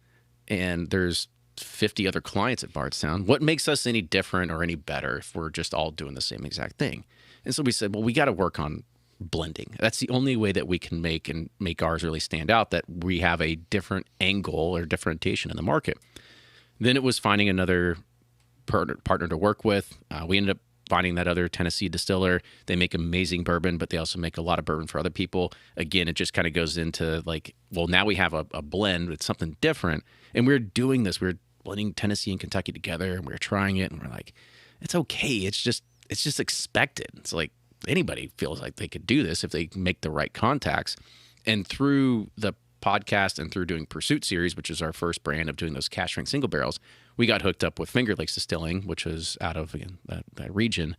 and there's 50 other clients at Bardstown. What makes us any different or any better if we're just all doing the same exact thing? And so we said, well, we got to work on blending. That's the only way that we can make ours really stand out, that we have a different angle or differentiation in the market. Then it was finding another partner to work with. We ended up finding that other Tennessee distiller. They make amazing bourbon, but they also make a lot of bourbon for other people. Again, it just kind of goes into like, well, now we have a blend with something different. And we're doing this. We're blending Tennessee and Kentucky together, and we're trying it, and we're like, it's okay. It's just expected. It's like anybody feels like they could do this if they make the right contacts. And through the podcast and through doing Pursuit series, which is our first brand of doing those cask strength single barrels, we got hooked up with Finger Lakes Distilling, which was out of that region.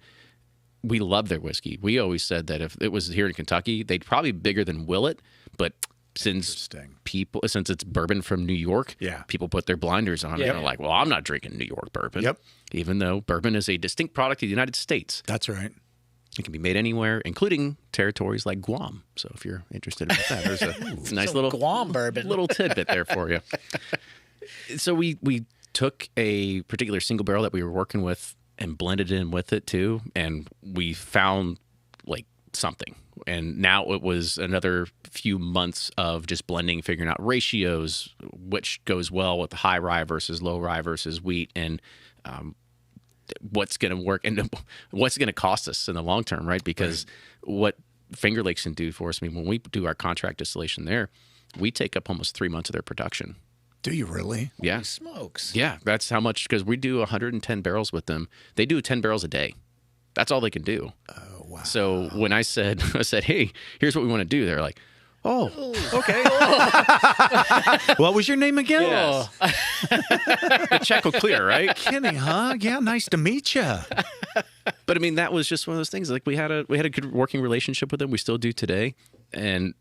We love their whiskey. We always said that if it was here in Kentucky, they'd probably be bigger than Willet, but since it's bourbon from New York, people put their blinders on and are like, well, I'm not drinking New York bourbon. Even though bourbon is a distinct product of the United States. That's right. It can be made anywhere, including territories like Guam. So if you're interested in that, there's a nice little Guam bourbon, little tidbit there for you. So we took a particular single barrel that we were working with and blended in with it too, and we found like something. And now it was another few months of just blending, figuring out ratios, which goes well with high rye versus low rye versus wheat, and what's going to work and what's going to cost us in the long term, right? Because what Finger Lakes can do for us, I mean, when we do our contract distillation there, we take up almost 3 months of their production. Do you really? Yeah. Holy smokes. Yeah, that's how much, because we do 110 barrels with them. They do 10 barrels a day. That's all they can do. Oh, wow. So when I said, hey, here's what we want to do, they're like, oh, okay. What was your name again? Yes. The check will clear, right? Kenny, huh? Yeah, nice to meet you. But I mean, that was just one of those things. Like we had a good working relationship with them. We still do today, and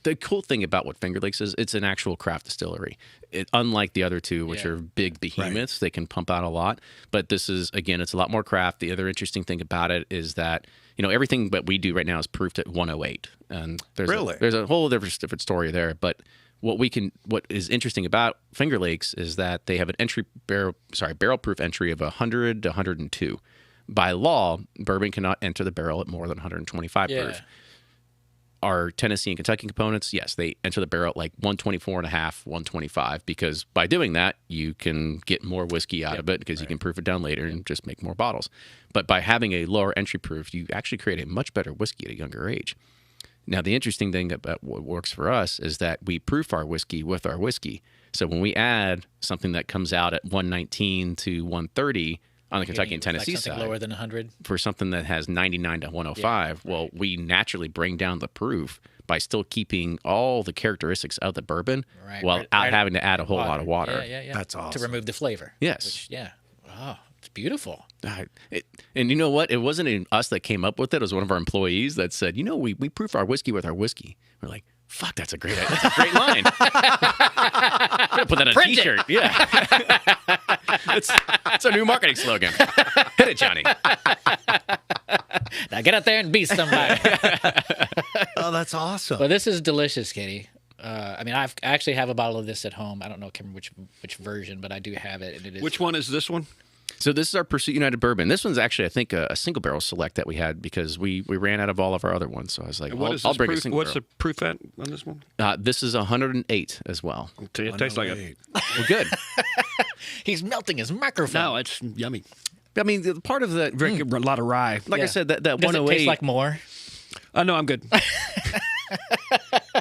the cool thing about what Finger Lakes is, it's an actual craft distillery. Unlike the other two, which are big behemoths, they can pump out a lot. But this is, again, it's a lot more craft. The other interesting thing about it is that, everything that we do right now is proofed at 108. And there's a whole different story there. But what is interesting about Finger Lakes is that they have an barrel proof entry of 100 to 102. By law, bourbon cannot enter the barrel at more than 125 proof. Our Tennessee and Kentucky components, yes, they enter the barrel at like 124 and a half, 125, because by doing that, you can get more whiskey out of it because you can proof it down later and just make more bottles. But by having a lower entry proof, you actually create a much better whiskey at a younger age. Now, the interesting thing about what works for us is that we proof our whiskey with our whiskey. So when we add something that comes out at 119 to 130 on the Kentucky and Tennessee side, lower than 100 for something that has 99 to 105, well, we naturally bring down the proof by still keeping all the characteristics of the bourbon without having to add a whole lot of water. Yeah. That's awesome. To remove the flavor. Yes. Oh, it's beautiful. And you know what? It wasn't even us that came up with it. It was one of our employees that said, we proof our whiskey with our whiskey. We're like, Fuck, that's a great line. I'm gonna put that on a T-shirt. Yeah, it's a new marketing slogan. Hit it, Johnny. Now get out there and be somebody. Oh, that's awesome. Well, this is delicious, Kenny. I mean, I actually have a bottle of this at home. I don't know, I can't remember which version, but I do have it. And it is. Which one is this one? So this is our Pursuit United bourbon. This one's actually, I think, a single barrel select that we had because we ran out of all of our other ones. So I was like, I'll bring a single What's barrel. the proof at on this one? This is 108 as well. It tastes like it. Well, good. He's melting his microphone. No, it's yummy. I mean, the part of that, Drink a lot of rye. like I said, that Does it 108. taste like more? No, I'm good.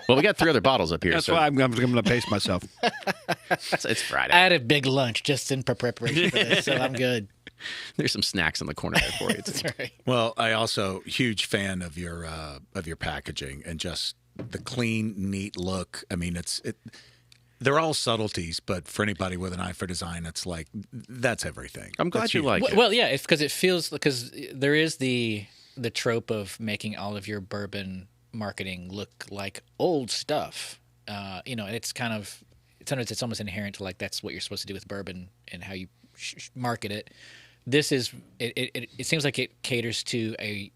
Well, we got 3 other bottles up here. That's so why I'm going to pace myself. it's Friday. I had a big lunch just in preparation for this, so I'm good. There's some snacks in the corner there for you. That's right. Well, I also huge fan of your packaging and just the clean, neat look. I mean, they're all subtleties, but for anybody with an eye for design, it's like that's everything. I'm glad That's you huge. like it. Well, yeah, it's because it feels because there is the trope of making all of your bourbon marketing look like old stuff. And it's kind of sometimes it's almost inherent to like that's what you're supposed to do with bourbon and how you market it. This is it seems like it caters to a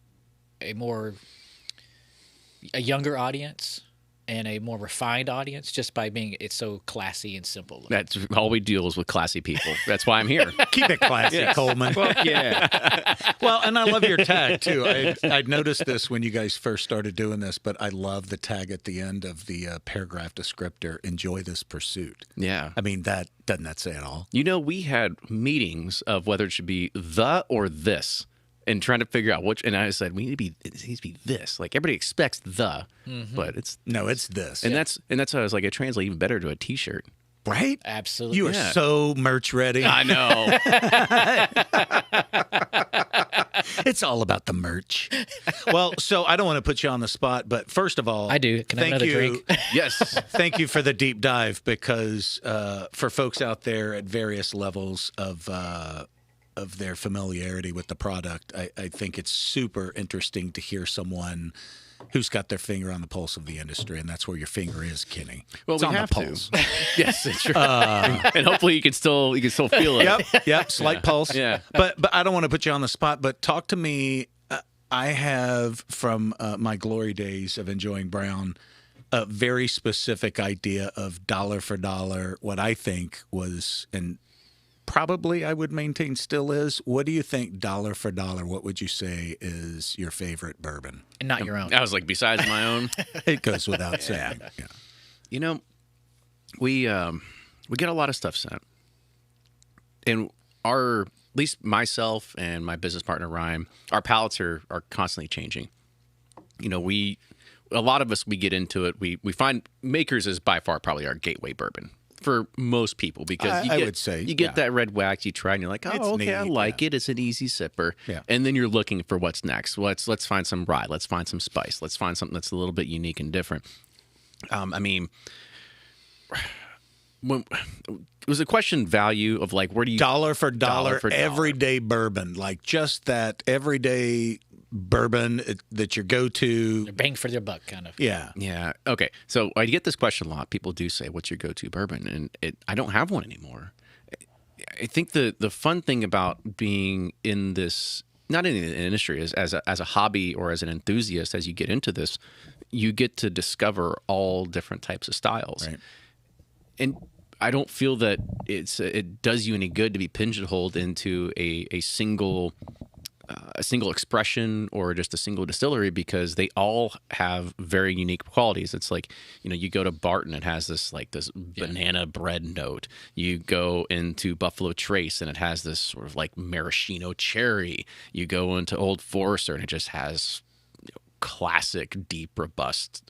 younger audience and a more refined audience just by being it's so classy and simple. That's all we deal is with classy people. That's why I'm here. Keep it classy, Coleman. Fuck yeah. Well, and I love your tag too. I'd noticed this when you guys first started doing this, but I love the tag at the end of the paragraph descriptor. Enjoy this pursuit. Yeah. I mean, doesn't that say it all? We had meetings of whether it should be the or this and trying to figure out which. And I said, it needs to be this. Like everybody expects the, but it's this. And that's how I was like, it translates even better to a T-shirt. Right? Absolutely. You are so merch ready. I know. It's all about the merch. Well, so I don't want to put you on the spot, but first of all, I do. Can I have thank another you. drink? Yes. Thank you for the deep dive because for folks out there at various levels of their familiarity with the product, I think it's super interesting to hear someone who's got their finger on the pulse of the industry, and that's where your finger is, Kenny. Well, it's we on have the pulse. to. Yes, it's true. And hopefully you can still feel it. Yep, slight pulse. Yeah. But I don't want to put you on the spot, but talk to me. I have, from my glory days of enjoying Brown, a very specific idea of dollar for dollar, what I think was, and probably I would maintain still is, what do you think dollar for dollar, what would you say is your favorite bourbon? And not your own. I was like, besides my own. It goes without saying. Yeah. We get a lot of stuff sent. And at least myself and my business partner, Ryan, our palates are constantly changing. A lot of us, we get into it. We find Makers is by far probably our gateway bourbon for most people because I would say, you get that red wax, you try and you're like, It's oh, okay, I neat, like it. It's an easy sipper. Yeah. And then you're looking for what's next. Let's find some rye. Let's find some spice. Let's find something that's a little bit unique and different. Was the question value of like where do you dollar for dollar for everyday bourbon, like just that everyday bourbon that your go-to. Bang for their buck, kind of. Yeah. Okay. So I get this question a lot. People do say, "What's your go-to bourbon?" And I don't have one anymore. I think the fun thing about being in this, not in the industry, is as a hobby or as an enthusiast, as you get into this, you get to discover all different types of styles. Right. And I don't feel that it does you any good to be pigeonholed into a single expression or just a single distillery because they all have very unique qualities. It's like, you go to Barton, it has this banana bread note. You go into Buffalo Trace and it has this sort of like maraschino cherry. You go into Old Forester and it just has classic, deep, robust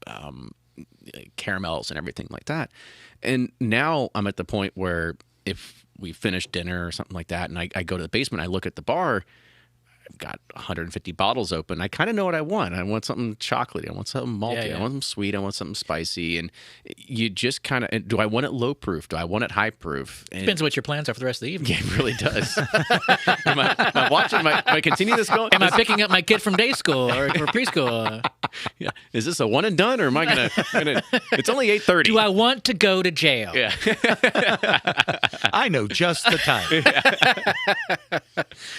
caramels and everything like that. And now I'm at the point where if we finish dinner or something like that and I go to the basement, I look at the bar, I've got 150 bottles open. I kind of know what I want. I want something chocolatey. I want something malty. Yeah. I want something sweet. I want something spicy. And you just kind of, do I want it low proof? Do I want it high proof? And Depends on what your plans are for the rest of the evening. yeah, it really does. am I watching? Am I continue this going? Am I picking up my kid from day school or preschool? Yeah. Is this a one and done, or am I gonna? It's only 8:30. Do I want to go to jail? Yeah. I know just the time.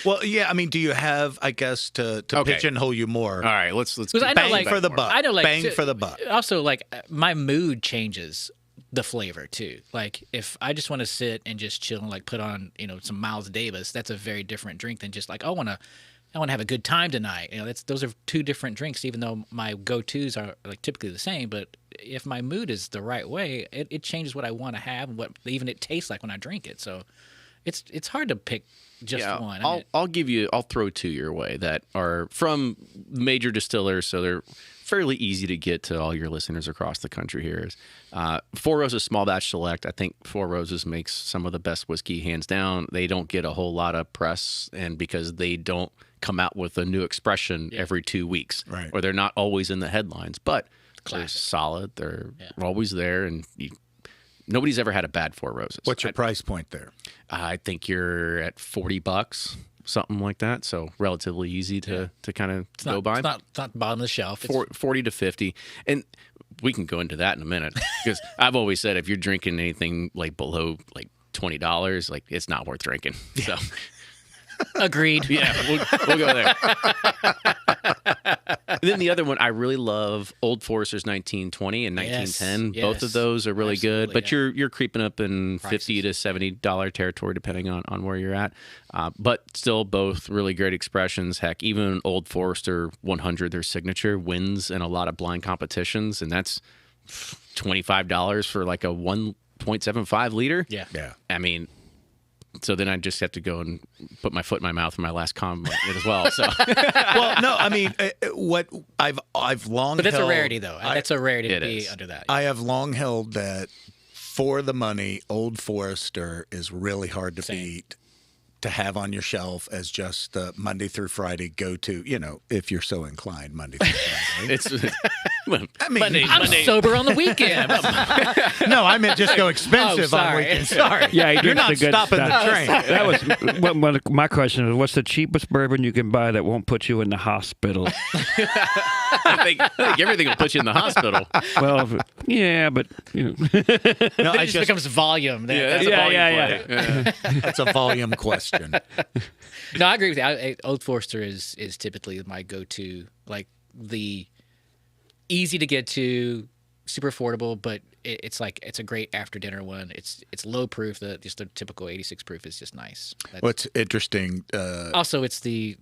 Well, yeah. I mean, do you have, I guess, to Okay. pigeonhole you more? All right. Let's. Because I know, Bang like, for the buck. I know, like, Bang for the buck. Also, like, my mood changes the flavor too. Like, if I just want to sit and just chill and like put on, some Miles Davis, that's a very different drink than just like I want to have a good time tonight. Those are two different drinks. Even though my go-tos are like typically the same, but if my mood is the right way, it changes what I want to have and what even it tastes like when I drink it. So it's hard to pick just one. I'll throw two your way that are from major distillers, so they're fairly easy to get to all your listeners across the country here. Is Four Roses Small Batch Select. I think Four Roses makes some of the best whiskey, hands down. They don't get a whole lot of press, and because they don't come out with a new expression every 2 weeks, Right. or they're not always in the headlines, but they're Classic. solid. They're always there, and nobody's ever had a bad Four Roses. What's your price point there? I think you're at $40, something like that. So relatively easy to kind of go by. It's not bottom of the shelf. It's 40 to 50. And we can go into that in a minute, because I've always said if you're drinking anything like below like $20, like it's not worth drinking. So agreed. yeah, we'll go there. And then the other one, I really love Old Forester's 1920 and 1910. Yes, Both of those are really good, absolutely, but you're creeping up in Prices. $50 to $70 territory depending on where you're at. But still, both really great expressions. Heck, even Old Forester 100, their signature, wins in a lot of blind competitions, and that's $25 for like a 1.75 liter. Yeah. Yeah. I mean, so then I just have to go and put my foot in my mouth for my last comment as well. So Well, no, I mean, what I've long But that's held, a rarity, though. That's a rarity to It be is. under that. I have long held that for the money, Old Forester is really hard to beat to have on your shelf as just the Monday through Friday go-to, if you're so inclined, Monday through Friday. it's. I mean, I'm sober on the weekend. no, I meant just go expensive Oh, on sorry. weekends. Sorry. Yeah, he you're drinks not the good stopping the stuff. train. That was one of my question is, what's the cheapest bourbon you can buy that won't put you in the hospital? I think everything will put you in the hospital. Well, yeah, but No, It I just becomes volume. That's Yeah, a volume yeah, play. Yeah. that's a volume question. No, I agree with you. Old Forester is typically my go-to, like the easy to get to, super affordable, but it's a great after dinner one. It's low proof. Just the typical 86 proof is just nice. What's interesting, Also, it's the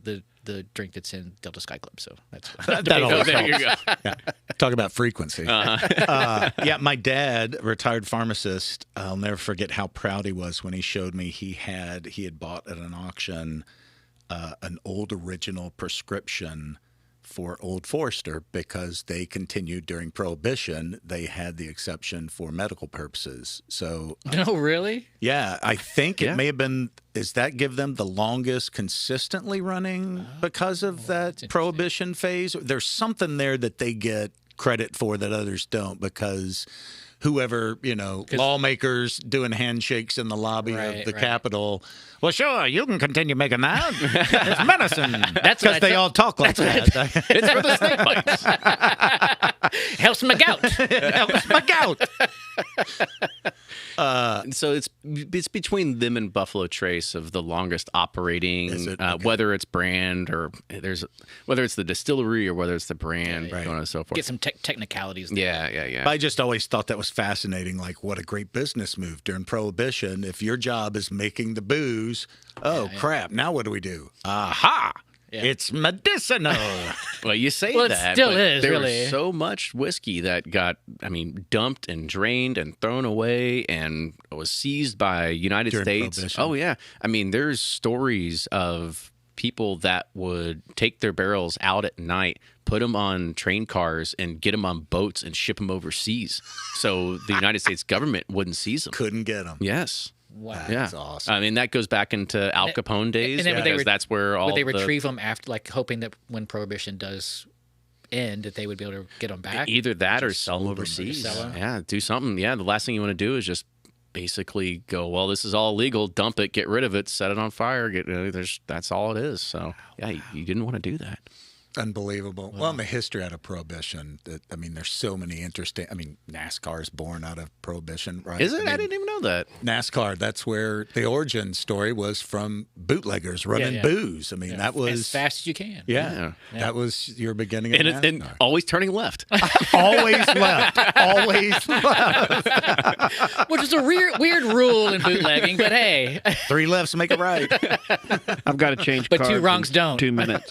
drink that's in Delta Sky Club. So that's that always There you helps. go. Yeah. Talk about frequency. Yeah, my dad, retired pharmacist, I'll never forget how proud he was when he showed me he had bought at an auction an old original prescription for Old Forester because they continued during Prohibition. They had the exception for medical purposes. So, No, really? yeah, I think Yeah. it may have been. Does that give them the longest consistently running because of that Prohibition phase? There's something there that they get credit for that others don't because whoever, lawmakers doing handshakes in the lobby Right, of the right. Capitol. Well, sure, you can continue making that. It's medicine. That's what because I they took- all talk like that. It's for the snake bites. Helps my gout. Helps my gout. So it's between them and Buffalo Trace of the longest operating, Is it? Okay. whether it's brand or whether it's the distillery or whether it's the brand, Right. so on and so forth. Get some technicalities. There. Yeah. I just always thought that was fascinating. Like, what a great business move during Prohibition. If your job is making the booze, crap, now what do we do? Aha! Yeah. It's medicinal. Well, you say Well, it that, still but is, there really. was so much whiskey that got, dumped and drained and thrown away and was seized by United During States. Prohibition. Oh yeah, there's stories of people that would take their barrels out at night, put them on train cars, and get them on boats and ship them overseas, so the United States government wouldn't seize them. Couldn't get them. Yes. Wow. Yeah, That's awesome. I mean, that goes back into Al Capone days, and then would they because that's where all Would they the- retrieve them after, like, hoping that when Prohibition does end, that they would be able to get them back? Either that or Just sell them sold them or overseas. sell 'em? Yeah, do something. Yeah, the last thing you want to do is just basically go, well, this is all legal, dump it, get rid of it, set it on fire. That's all it is. So yeah, you didn't want to do that. Unbelievable. Well, in the history out of Prohibition, I mean, there's so many interesting. I mean, NASCAR is born out of Prohibition, right? Is it? I mean, didn't even know that. NASCAR. That's where the origin story was, from bootleggers running yeah. booze. I mean, that was as fast as you can. Yeah, that was your beginning. Of And NASCAR. always turning left. Always left. Always left. Which is a weird rule in bootlegging, but hey. 3 lefts make a right. I've got to change But cars 2 wrongs in don't. 2 minutes.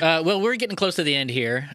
Well, we're getting close to the end here.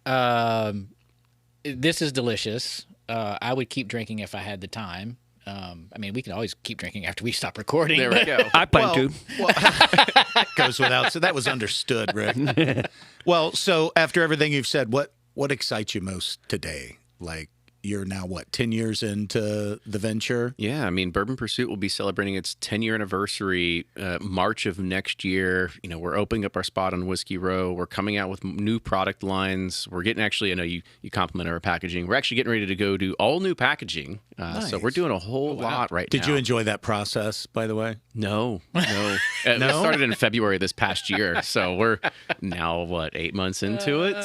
This is delicious. I would keep drinking if I had the time. I mean, we can always keep drinking after we stop recording. There we go. I plan to. Goes without. So that was understood, Rick. Well, so after everything you've said, what excites you most today? Like, you're now, 10 years into the venture? Yeah, I mean, Bourbon Pursuit will be celebrating its 10-year anniversary March of next year. You know, we're opening up our spot on Whiskey Row. We're coming out with new product lines. We're getting, actually, I know you compliment our packaging. We're actually getting ready to go do all new packaging. So we're doing a whole lot right now. Did you enjoy that process, by the way? No. It started in February this past year. So we're now, 8 months into it?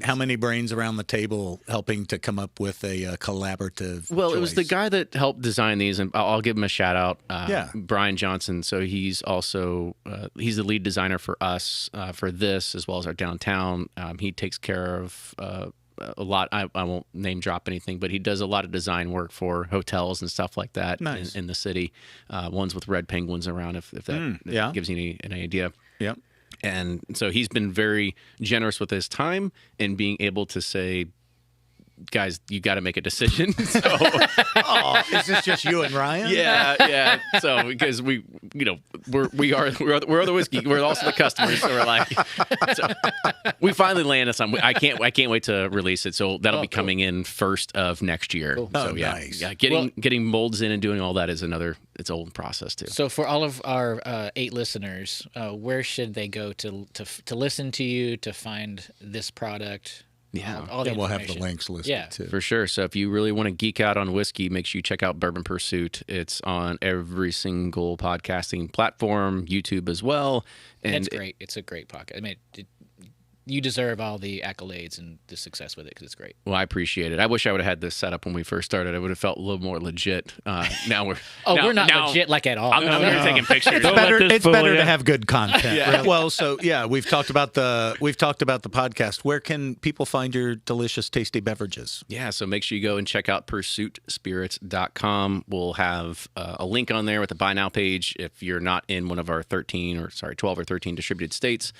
How many brains around the table helping to come up with a collaborative Well, it was the choice? guy that helped design these, and I'll give him a shout out. Yeah. Brian Johnson. So he's also he's the lead designer for us for this, as well as our downtown. He takes care of a lot. I won't name drop anything, but he does a lot of design work for hotels and stuff like that. Nice. in the city. Ones with red penguins around, if that gives you any idea. Yep. And so he's been very generous with his time and being able to say, guys, you got to make a decision. So, Is this just you and Ryan? yeah. So because we're the whiskey, we're also the customers. So we're like, so we finally landed something. I can't wait to release it. So that'll be coming in first of next year. Cool. So Oh, yeah, nice. yeah. Getting molds in and doing all that is its own process too. So for all of our 8 listeners, where should they go to listen to you, to find this product? Yeah. All the We'll have the information. links listed Yeah. too. For sure. So if you really want to geek out on whiskey, make sure you check out Bourbon Pursuit. It's on every single podcasting platform, YouTube as well. And It's great. It's a great podcast. I mean, you deserve all the accolades and the success with it, because it's great. Well, I appreciate it. I wish I would have had this set up when we first started. I would have felt a little more legit. Now we're We're not legit like at all. I'm here taking pictures. It's better. this It's fool better you. to have good content. Right? Well, so yeah, we've talked about the podcast. Where can people find your delicious, tasty beverages? Yeah, so make sure you go and check out pursuitspirits.com. We'll have a link on there with the buy now page. If you're not in one of our 12 or 13 distributed states,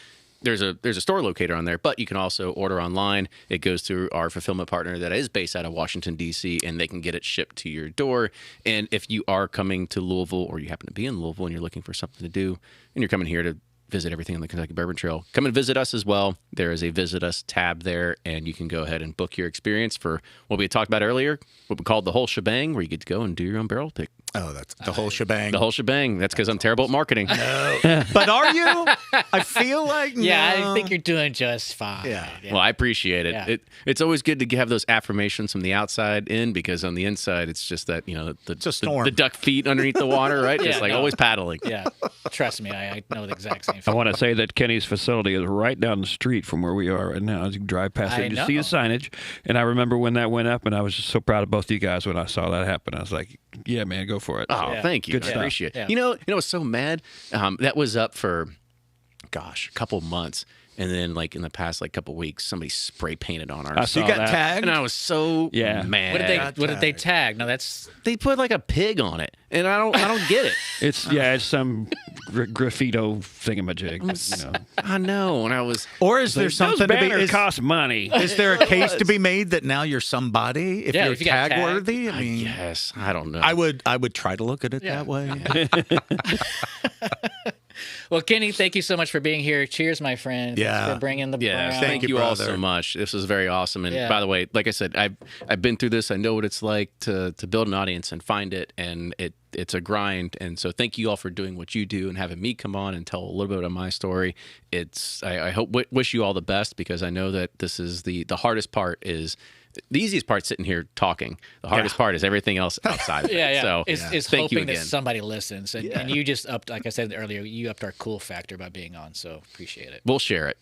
there's a store locator on there, but you can also order online. It goes through our fulfillment partner that is based out of Washington, D.C., and they can get it shipped to your door. And if you are coming to Louisville, or you happen to be in Louisville and you're looking for something to do, and you're coming here to visit everything on the Kentucky Bourbon Trail, come and visit us as well. There is a Visit Us tab there, and you can go ahead and book your experience for what we had talked about earlier, what we called the whole shebang, where you get to go and do your own barrel pick. Oh, that's the whole shebang. The whole shebang. That's because I'm terrible at marketing. But are you? I feel like Yeah, no. I think you're doing just fine. Yeah. Well, I appreciate it. Yeah. It's always good to have those affirmations from the outside in, because on the inside, it's just that, a storm. the duck feet underneath the water, right? Yeah, Just like no. always paddling. Yeah. Trust me, I know the exact same I thing. want to say that Kenny's facility is right down the street from where we are right now. As you drive past I it, you see the know. signage. And I remember when that went up, and I was just so proud of both of you guys when I saw that happen. I was like, yeah, man, go for it. Oh, Yeah. thank you. Good I stuff. appreciate it. Yeah. You know, I was so mad. That was up for, a couple months. And then, in the past, couple weeks, somebody spray painted on I ours. saw You got that. tagged? And I was so Yeah. mad. What did they tag? No, that's They put a pig on it, and I don't get it. It's some graffito thingamajig. You know. I know, and I was. Or is there Those something to be? banners cost money. Is there a case to be made that now you're somebody if Yeah, you're if you got tag tagged. worthy? I mean, Yes, I don't know. I would try to look at it that way. Well, Kenny, thank you so much for being here. Cheers, my friend. Yeah. Thanks for bringing the brown. Thank you all brother. so much. This was very awesome. And Yeah. by the way, like I said, I've been through this. I know what it's like to build an audience and find it, and it's a grind. And so thank you all for doing what you do and having me come on and tell a little bit of my story. I wish you all the best, because I know that this is the hardest part. Is the easiest part sitting here talking. The hardest part is everything else outside of it. Yeah. So It's thank you hoping that again. somebody listens. And you just upped, like I said earlier, you upped our cool factor by being on. So appreciate it. We'll share it.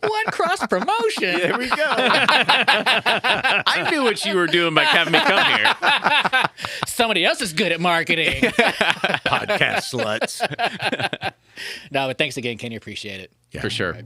One cross promotion. There we go. I knew what you were doing by having me come here. Somebody else is good at marketing. Podcast sluts. No, but thanks again, Kenny. Appreciate it. Yeah. For sure.